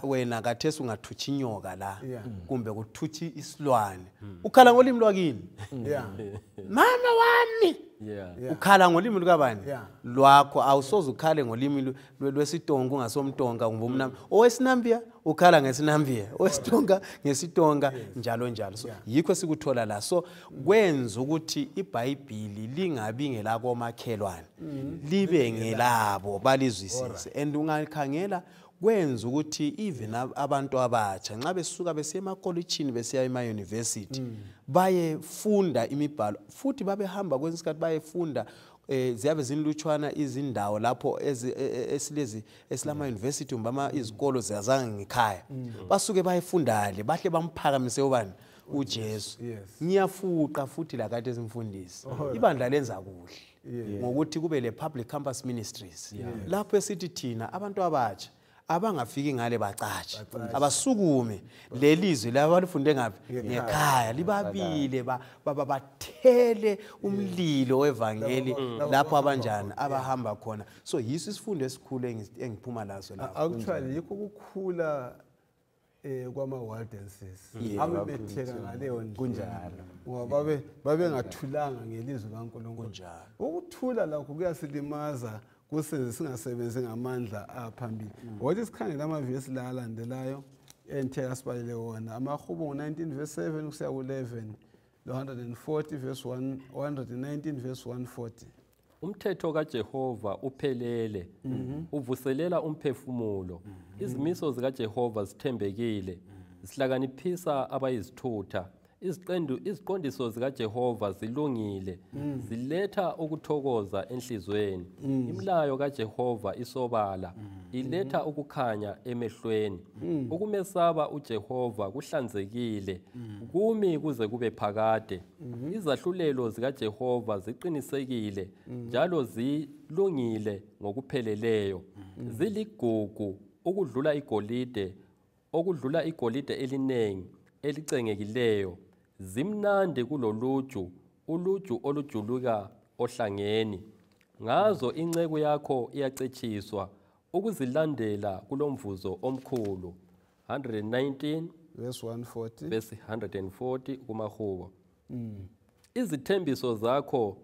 wena khathesi ungathuthi inyoka la kumbe kuthuthi isilwane ukhala ngolimi lwakini mama wami ukhala ngolimi lukabani lwakho awusoze ukhale ngolimi lwesitonga ungasomtonga kumbe umnami owesinambia ukhala ngesinambia owesitonga ngesitonga njalo njalo so yikho sikuthola la so kwenza ukuthi iBhayibheli lingabi ngelako makhelwane libe ngelabo balizwisise and ungakhangela kwenza ukuthi even abantu abatsha nxa besuka besiya emakolitshini besiya ema-university bayefunda imibhalo futhi babehamba kwesinye isikhathi bayefunda ziyabe zinlutshwana izindawo lapho esilama-university kumbe izikolo ziyazange ngekhaya basuke bayefundale bahle bamphakamise ubani uJesu ngiyafuqa futhi lakade simfundisi ibandla lenza kuhle ngokuthi kube le public campus ministries lapho esithi thina abantu abatsha abangafiki ngale bacatshe abasukume lelizwi labalifunde ngaphi ngekhaya libabile bathele umlilo wevangeli lapho abanjani abahamba khona. So yiso isifundo esikhulu engiphuma laso lapho. Actually yikho ukukhula kwama-wardenses amemetheka ngaleyo kunjalo ngoba babengathulanga ngelizwi kaNkulunkulu njalo. Ukuthula lakho kuyasilimaza kusenze singasebenzi ngamandla aphambili. Wathi sikhangela amavesi la alandelayo entheka sibalele wona amaHubo 19 verse 7 kusiya ku11 140 verse 1 119 verse 140. Umthetho kaJehova uphelele uvuselela umphefumulo. Izimiso zikaJehova zithembekile zihlakaniphisa abayizithutha. Iziqondiso zikaJehova zilungile ziletha ukuthokoza enhlizweni. Imilayo kaJehova isobala iletha ukukhanya emehlweni. Ukumesaba uJehova kuhlanzekile kumi kuze kube phakade. Izahlulelo zikaJehova ziqinisekile njalo zilungile ngokupheleleyo. Ziligugu okudlula igolide elinengi elicengekileyo. Zimnandi kuloluju uluju olujuluka ohlangeni. Ngazo inceku yakho iyacetshiswa ukuzilandela kulomvuzo omkhulu. 119 verse 140 verse 140 kumaHubo. Izithembiso zakho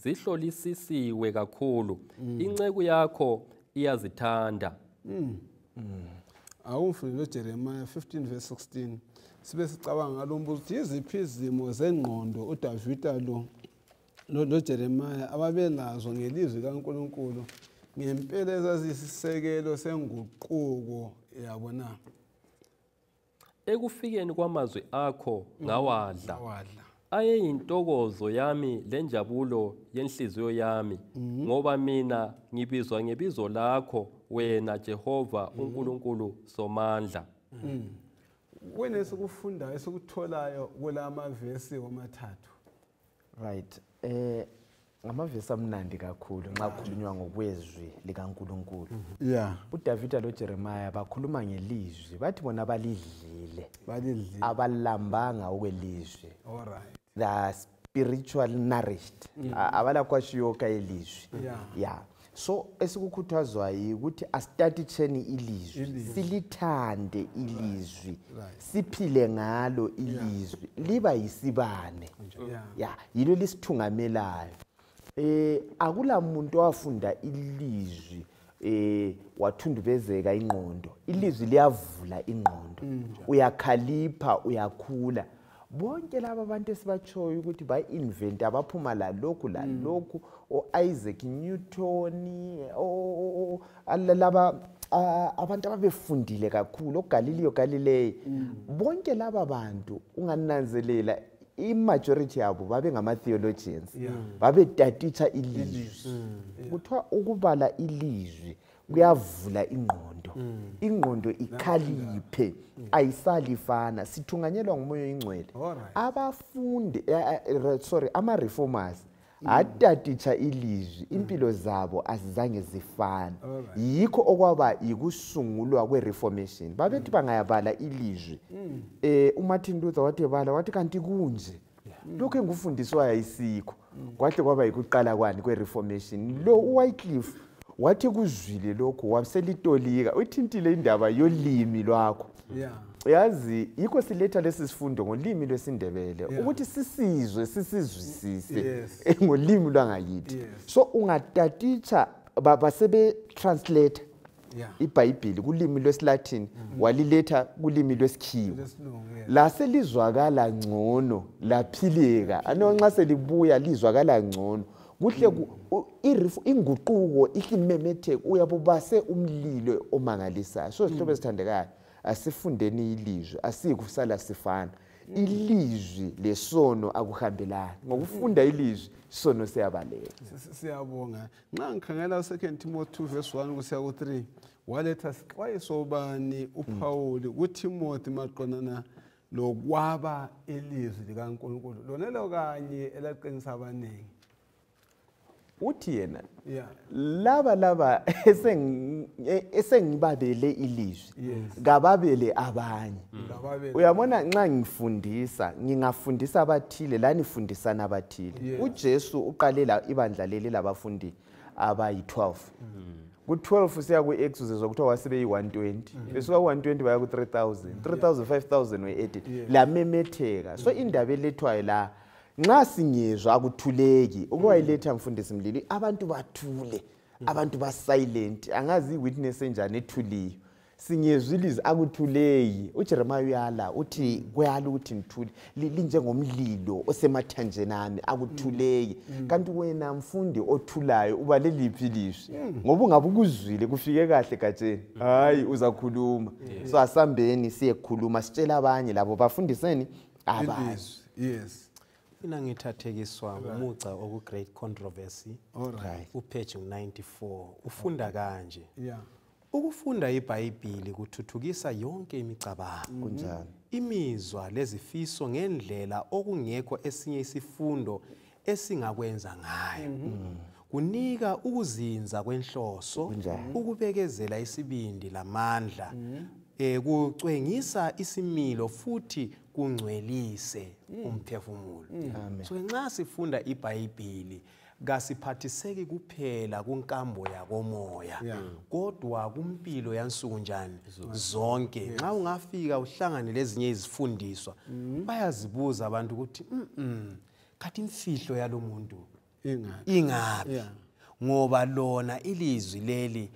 zihlolisisiwe kakhulu. Inceku yakho iyazithanda. Awumfundile Jeremiah 15 verse 16 sibe sicabanga ngalombuzo ukuthi iziphi izimo zengqondo uDavida lo Jeremiah ababelazo ngelizwi kaNkulunkulu ngempela ezazisisekelo senguquko yabona. Ekufikeni kwamazwi akho ngawadla. Ayeyintokozo yami lenjabulo yenhliziyo yami ngoba mina ngibizwa ngebizo lakho wena Jehova uNkulunkulu somandla. Wena esikufundayo esikutholayo kulama vesi womathathu. Right. Ngamavesi amnandi kakhulu nxa kukhulunywa ngokwezwi likaNkulunkulu. Yeah. uDavida loJeremiah bakhuluma ngelizwi bathi bona balidlile abalambanga okwelizwi. All right. The spiritual nourished. Abalakwashiyoka elizwi. Yeah. So esikukhuthazwa ukuthi asitathitheni ilizwi, silithande ilizwi, siphile ngalo ilizwi, liba yisibane. Yeah, yilo lisithungamelayo. Akula muntu owafunda ilizwi wathundubezeka ingqondo. Ilizwi liyavula ingqondo. Uyakhalipha, uyakhula. Bonke laba abantu esibatshoyo ukuthi ba-invent abaphuma lalokhu o-Isaac Newton laba abantu ababefundile kakhulu oGalileo Galilei bonke laba bantu ungananzelela i-majority yabo babengama-theologians babetatitsha ilizwi. Kuthiwa ukubala ilizwi kuyavula ingqondo. Ingqondo ikhaliphe ayisalifana sithunganyelwa ngumoya oyingcwele. Abafundi ama-reformers atatitsha ilizwi impilo zabo azizange zifana. Yikho okwaba yikusungulwa kwe-reformation. Babethi bangayabala ilizwi. uMartin Luther wathi kanti kunje lokho engufundiswayo ayisikho. Kwahle kwaba yikuqala kwani kwe-reformation. Lo uWycliffe wathi kuzwile lokho waselitolika uthintile indaba yolimi lwakho. Yazi yikho siletha lesi sifundo ngolimi lwesiNdebele ukuthi sisizwe sisizwisise ngolimi lwangakithi. So ungatatitsha basebe translate iBhayibheli kulimi lwesiLatin waliletha kulimi lwesikhiwa. La selizwakala ngcono laphileka anonxa selibuya lizwakala ngcono. Kuhle inguquko ihimemetheka uyabubase umlilo omangalisayo. So sihlobo esithandekayo asifundeni ilizwi asikusala sifana. Ilizwi lesono akuhambelana. Ngokufunda ilizwi isono siyabaleka. Siyabonga. Nxa ngikhangela 2 Timothy 2 verse 1 kusiya ku3 waletha wayesobani uPaul kuTimothy maqonana lokwaba ilizwi likaNkulunkulu. Lonelo kanye elaqinisa abaningi. uthi yena yeah laba esengibabele ilizwi ngababele abanye. Uyabona nxa ngifundisa ngingafundisa abathile la nifundisana abathile. uJesu uqalela ibandla leli labafundi abayi-12. Ku-12 siya ku-Exodus okuthiwa wasibe yi-120. Besuka ku-120 baya ku-3000. 3000 5000 we-edit. Lamemetheka. So indaba elethwayo la nxa singezwa akuthuleki. Ukuwayiletha mfundisi Mlili abantu bathule. Abantu ba-silent. Angazi i-witness enjani ethuliyo. Singezwa ilizwi akuthuleki. uJeremiah uyala uthi kuyala ukuthi ngithule linjengomlilo osemathanjeni ami akuthuleki. Kanti wena mfundi othulayo uba leliphi ilizwi ngoba ungabe ukuzwile kufike kahle gatsheni hayi uzakhuluma. So asambeni siyekhuluma sitshela abanye labo bafundiseni abanye. Yes. Mina ngithathekiswa ngumuca oku Great Controversy. Alright. Upage 94 ufunda kanje. Yeah. Ukufunda iBhayibheli kuthuthukisa yonke imicabango. Kunjalo. Imizwa lezifiso ngendlela okungekho esinye isifundo esingakwenza ngayo. Kunika ukuzinza kwenhloso, ukubekezela isibindi lamandla, kucwengisa isimilo futhi kungcwelise umphefumulo. So nxa sifunda iBhayibheli kasiphathiseki kuphela kunkambo yakomoya kodwa kumpilo yansuku njani zonke. Nxa ungafika uhlangane lezinye izifundiswa bayazibuza abantu ukuthi kathi imfihlo yalomuntu ingapi ngoba lona ilizwi leli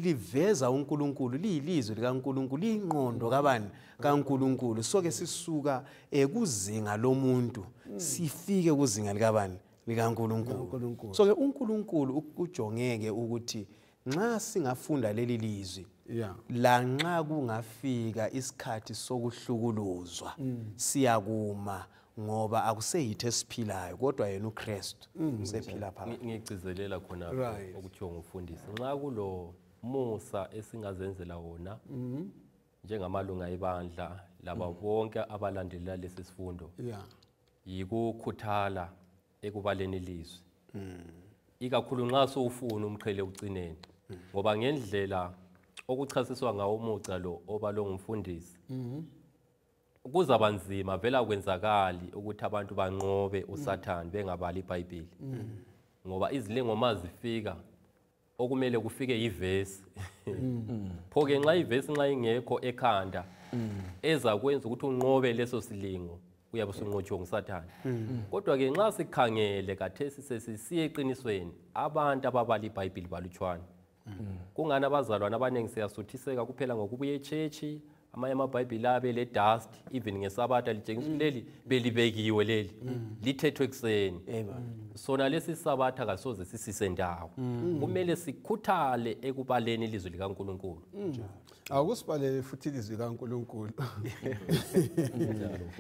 liveza uNkulunkulu liyilizwi likaNkulunkulu liyingqondo kabani kaNkulunkulu. Soke sisuka kuzinga lomuntu sifike kuzinga likabani likaNkulunkulu. So ke uNkulunkulu ujongeke ukuthi nxa singafunda leli lizwi la nxa kungafika isikhathi sokuhlukuluzwa siyakuma ngoba akuseyithe esiphilayo kodwa yena uKristu usephila phakathi. Ngicizela khona okuthiwa ngumfundisi nxa kulo musa esingazenzela wona njengamalunga ebandla laba bonke abalandelela lesi sifundo yikukhuthala ekubaleni ilizwi ikakhulu nxa sowufuna umqhele ugcineni ngoba ngendlela okuchasiswa ngawo umuca lo obalo ngumfundisi kuzaba nzima vela kwenzakali ukuthi abantu banqobe uSathane bengabali iBhayibheli ngoba izilengoma zifika okumele kufike ivesi phoke nxa ivesi nxa ingekho ekhanda eza kwenza ukuthi unqobe leso silingo uyabe usunqotshwe nguSathane. Kodwa ke nxa sikhangele kathesi sesisiye eqinisweni abantu ababali iBhayibheli balutshwana. Kungani abazalwana abaningi siyasuthiseka kuphela ngokubuya echechi amanye amabhayibheli abe le dust even ngesabatha litshengisa leli belibekiwe leli lithethwe ekseni sona lesi sabatha kasoze sisise ndawo kumele sikhuthale ekubaleni ilizwi likaNkulunkulu akusibalele futhi ilizwi likaNkulunkulu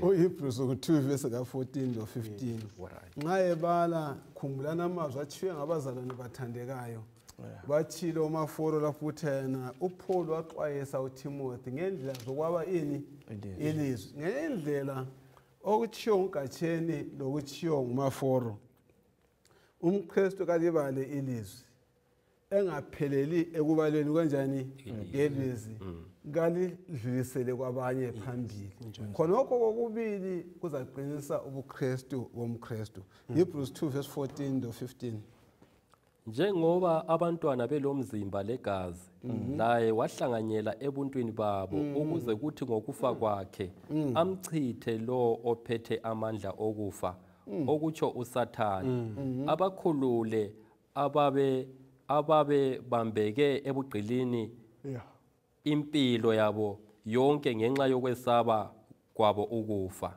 uHebrews 2 verse ka14 lo 15 nxa ebala khumbulana amazwi athiwe ngabazalwane bathandekayo bathile umaforo lapho uthena uPaul waxwayisa uTimothy ngendlela zokwaba ini ilizwi ngendlela okuthiyo uGatsheni lokuthiyo umaforo umKristu kalibale ilizwi engapheleli ekubaleni kanjani ilizwi kalidlulisele kwabanye phambili khonokho kokubili kuzaqinisa ubuKristu bomKristu. Hebrews 2 verse 14 to 15 njengoba abantwana belomzimba legazi naye wahlanganyela ebuntwini babo ukuze kuthi ngokufa kwakhe amchithe lo ophethe amandla okufa okutsho uSathane abakhulule ababe bambeke ebugqilini impilo yabo yonke ngenxa yokwesaba kwabo ukufa.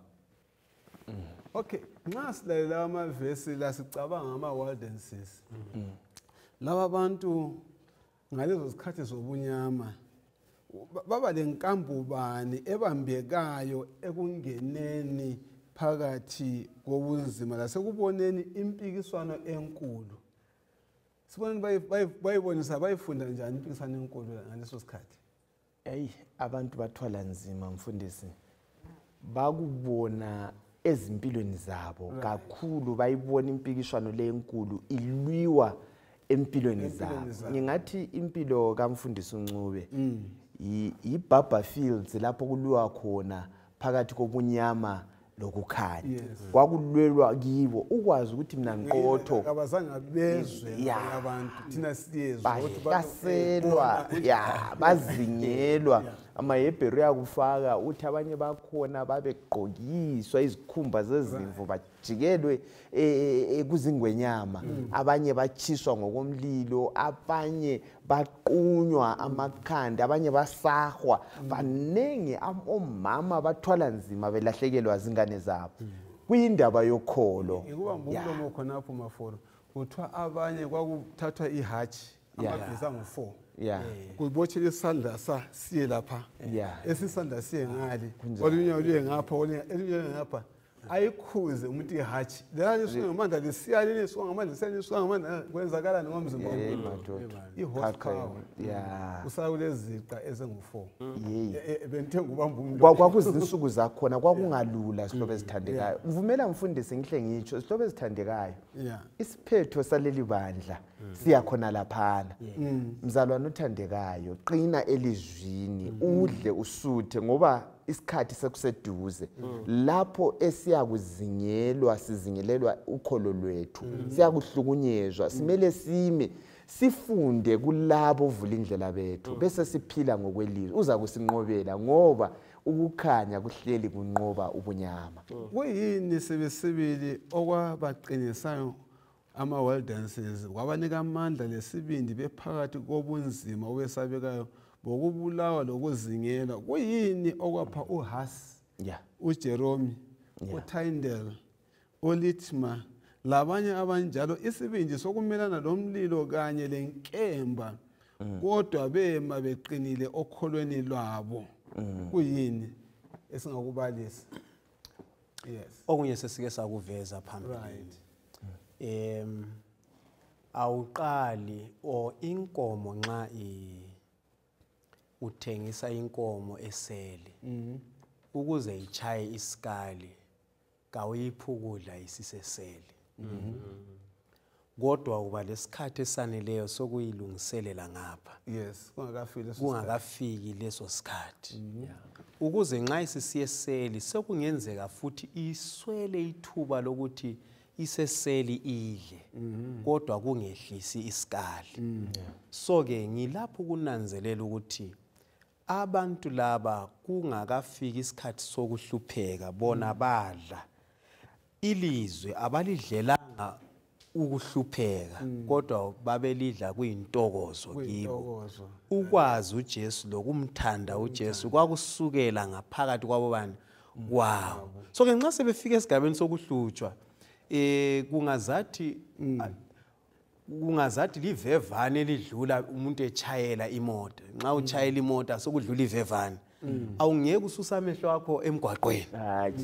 Okay, nxa silalela amavesi la sicabanga ama-Waldenses. Laba bantu ngalezo zikhathi zobunyama baba lenkambubani ebambekayo ekungeneni phakathi kobunzima lasekuboneni impikiswano enkulu. Sibona bayibonisa bayifunda njani impikiswano enkulu ngaleso sikhathi? Abantu bathwala nzima mfundisi. Bakubona ezimpilweni zabo kakhulu bayibona impikishwano lenkulu ilwiwa empilweni zabo. Ngingathi impilo kaMfundisi uNcube yi-Baba Fields lapho kulwa khona phakathi kobunyama lokukhanya. Kwakulwelwa kibo ukwazi ukuthi mina ngiqotho abazange bezwe abantu thina siyezwe ukuthi baselwa bazingelwa amaHebheru yakufaka uthi abanye bakhona babegqokiswa izikhumba zezimvu bajikelwe kuzingwenyama, abanye bachiswa ngokomlilo, abanye baqunywa amakhanda, abanye basahwa, banenge omama bathwala nzima belahlekelwa zingane zabo kuyindaba yokholo. Ngikubamba umlomo khonapho maforo kuthiwa abanye kwakuthathwa ihatshi amabhiza ngo4 kubotshela isandla siye lapha esisandla siye ngale olunye oluye ngapha olunye ngapha ayikhuze umuntu ihatshi lana singamandla lesiyalini singamandla lesiyalini singamandla kwenzakala ngomzimba ihorsepower usawuleziqa ezengu4 benthenga ubamba umuntu kwakuzinsuku zakhona kwakungalula isihlobo ezithandekayo. Mvumela Mfundisi ngihle ngitsho isihlobo ezithandekayo isiphetho saleli bandla siyakhona laphana. Mzalwane uthandekayo qina elizwini udle usuthe ngoba isikhathi sekuseduze lapho esiyakuzingelwa sizingelelwa ukholo lwethu siyakuhlukunyezwa simele sime sifunde kulabo uvula indlela bethu bese siphila ngokwelizwe uza kusinqobela ngoba ukukhanya kuhleli kunqoba ubunyama. Kuyini sebesibili okwabaqinisayo ama-world dances kwabanika amandla lesibindi bephakathi kobunzima obesabekayo bokubulawa lokuzingelwa? Kuyini okwapha uHas, uJerome, uTyndale, uLitma labanye abanjalo isibindi sokumelana lomlilo kanye lenkemba kodwa bema beqinile okholweni lwabo? Kuyini esingakubalisa? Okunye sesike sakuveza phambili awuqali o inkomo nxa uthengisa inkomo esele ukuze ichaye isikali kawuyiphukudla isisesele kodwa uba lesikhathi esaneleyo sokuyilungiselela ngapha kungakafiki leso sikhathi ukuze nxa isisiyeseli sekungenzeka futhi iswele ithuba lokuthi iseseli idle kodwa kungehlisi isikali. So ke ngilapho kunanzelela ukuthi abantu laba kungakafiki isikhathi sokuhlupheka bona badla ilizwe abalidlelanga ukuhlupheka kodwa babelidla kuyintokozo kibo ukwazi uJesu lokumthanda uJesu kwakusukela ngaphakathi kwabo bani kwawo. So ke nxa sebefika esigabeni sokuhlutshwa kungazathi livevane lidlula umuntu echayela imoto. Nxa uchayela imoto sokudlula ivevane awungeke ususamehlo wakho emgwaqweni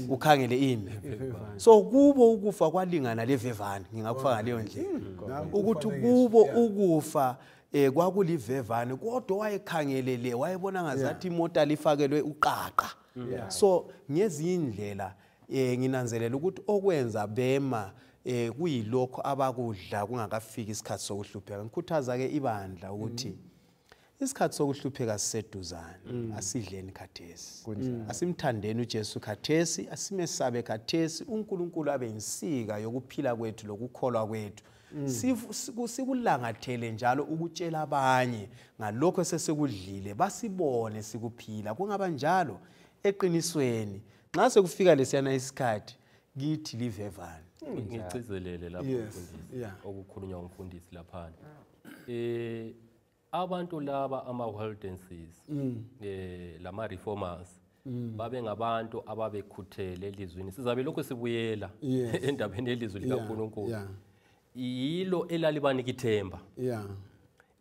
ukhangele imi. So kubo ukufa kwalingana levevane. Ngingakufaka leyo ndlela ukuthi kubo ukufa kwakulivevane kodwa wayekhangelele wayebona ngazathi imoto lifakelwe uqaqa. So ngezindlela nginanzelela ukuthi okwenza bema kuyilokho abakudla kungakafiki isikhathi sokuhlupheka. Ngikhuthaza ke ibandla ukuthi isikhathi sokuhlupheka siseduzane asidleni khathesi asimthandeni uJesu khathesi asimesabe khathesi uNkulunkulu abe yinsika yokuphila kwethu lokukholwa kwethu sikulangathele njalo ukutshela abanye ngalokho esesekudlile basibone sikuphila kungaba njalo eqinisweni nxa sekufika lesiyana isikhathi kithi livevane. Ngicizelele lapho umfundisi okukhulunywa umfundisi lapha abantu laba ama-world dances lama reformers babe ngabantu ababekhuthele elizweni sizabe lokho sibuyela endabeni yelizwi likaNkulunkulu yilo elalibanika ithemba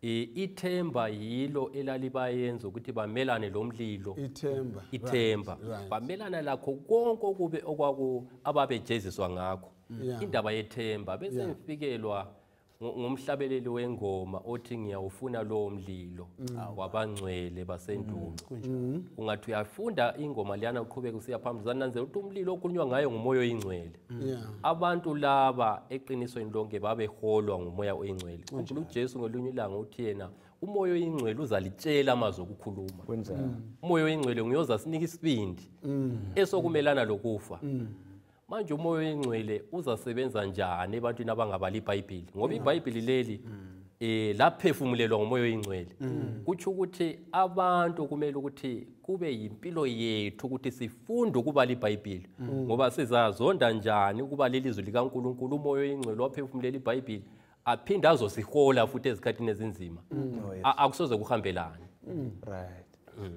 ithemba yilo elalibayenza ukuthi bamelane lomlilo ithemba bamelana lakho konke okube ababe jeziswa ngakho indaba yethemba bese ngifikelwa ngumhlabeleli wengoma othi ngiyawufuna lowo mlilo wabangcwele basendulo. Ungathi uyafunda ingoma liyana uqhubeka usiya phambili zananzela ukuthi umlilo okhulunywa ngayo ngumoya oyingcwele. Abantu laba eqinisweni lonke babeholwa ngumoya oyingcwele. Khumbula uJesu ngelinye ilanga uthi yena umoya oyingcwele uzalitshela amazwi okukhuluma. Umoya oyingcwele nguyoza sinika isibindi esokumelana lokufa. Manje umoya oyingcwele uzasebenza njani ebantwini abangabali iBhayibheli? Ngoba iBhayibheli leli laphefumulelwa ngumoya oyingcwele. Kutsho ukuthi abantu kumele ukuthi kube yimpilo yethu ukuthi sifunde ukubala iBhayibheli. Ngoba sizazonda njani ukuba lelizwi likaNkulunkulu umoya oyingcwele waphefumulela iBhayibheli aphinda azosihola futhi ezikhathini ezinzima. Akusoze kuhambelane. Right.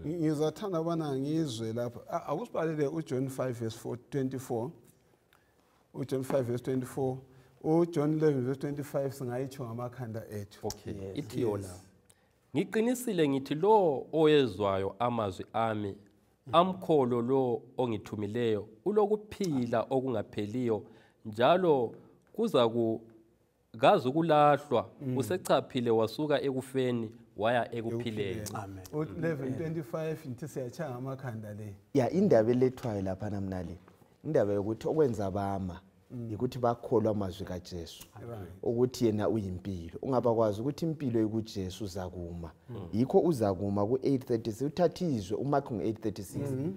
Ngizathanda bana ngizwe lapha. Akusibalele uJohn 5 verse 24. uJohn 5 verse 24. uJohn 11 verse 25 singayitsho ngamakhanda ethu. Okay. Ithi yona. Ngiqinisile ngithi lo oyezwayo amazwi ami amkholo lo ongithumileyo ulokuphila okungapheliyo njalo kazi ukulahlwa usechaphile wasuka ekufeni waya ekuphileni. Amen. 11:25 nithi siyachanga amakhanda le. Ya indaba elethwayo lapha namnali. Indaba yokuthi okwenza bama ukuthi bakholwa amazwi kaJesu. Ukuthi yena uyimpilo. Ungabakwazi ukuthi impilo ekuJesu uzakuma. Yikho uzakuma ku8:36 uthathizwe uMark ngo8:36.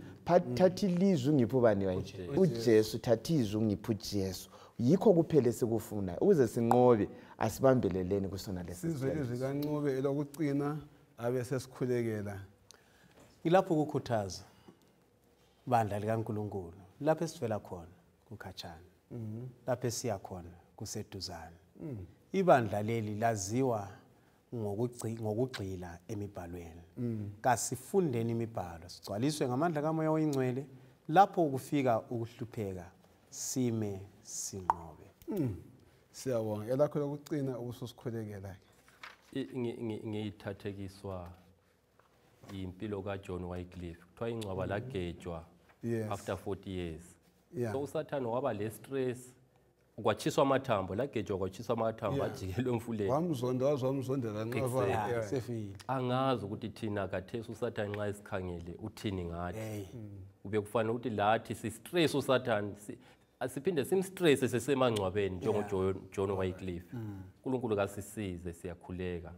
Thathilizwe ngipho bani wayithi. uJesu thathizwe ngipho uJesu. Yikho kuphele sikufuna ukuze sinqobe asibambeleleni kusona lesi. Sizwe izwi kaNcube elokucina abe sesikhulekela. Ilapho ukukhuthaza bandla likaNkulunkulu. Lapho esivela khona kuKhatshana. Lapho esiya khona kuseduzane. Ibandla leli laziwa ngokugxila emibhalweni. Kasifundeni imibhalo sigcwaliswe ngamandla kaMoya oyingcwele lapho ukufika ukuhlupheka sime sinqobe. Siyabonga elakho lokucina ubususikhulekela. Ngiyithathekiswa impilo kaJohn Wycliffe. Kuthiwa ingcwaba lagejwa after 40 years. So uSathane waba le stress kwatshiswa amathambo lagejwa kwatshiswa amathambo ajikelwe emfuleni. Wamzondela nqaba Sefile. Angazi ukuthi thina kathesi uSathane nxa esikhangele uthini ngathi. Kube kufanele ukuthi lathi si stress uSathane asiphinde simstress sesemangcwabeni njengo John Wycliffe. uNkulunkulu kasisize siyakhuleka.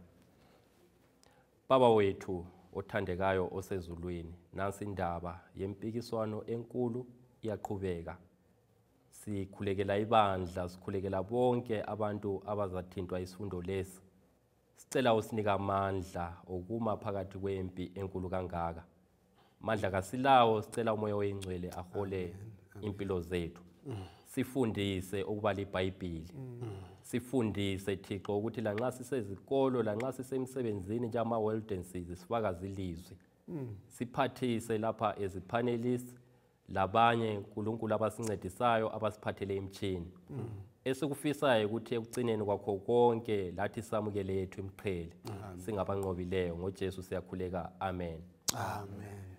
Baba wethu othandekayo osezulwini nansi indaba yempikiswano enkulu iyaqhubeka. Sikhulekela ibandla sikhulekela bonke abantu abazathintwa isifundo lesi. Sicela usinika amandla okuma phakathi kwempi enkulu kangaka. Mandla kasilawo sicela umoya oyingcwele ahole impilo zethu. Sifundise ukubala iBhayibheli. Sifundise Thixo ukuthi lanxa sisezikolo lanxa sisemsebenzini nje ama Waldenses sifakaza ilizwi. Siphathise lapha ezipanelists labanye uNkulunkulu abasincedisayo abasiphathele imtshini. Esikufisayo ukuthi ekucineni kwakho konke lathi samukele yethu imqhele singabanqobileyo ngoJesu siyakhuleka. Amen. Amen.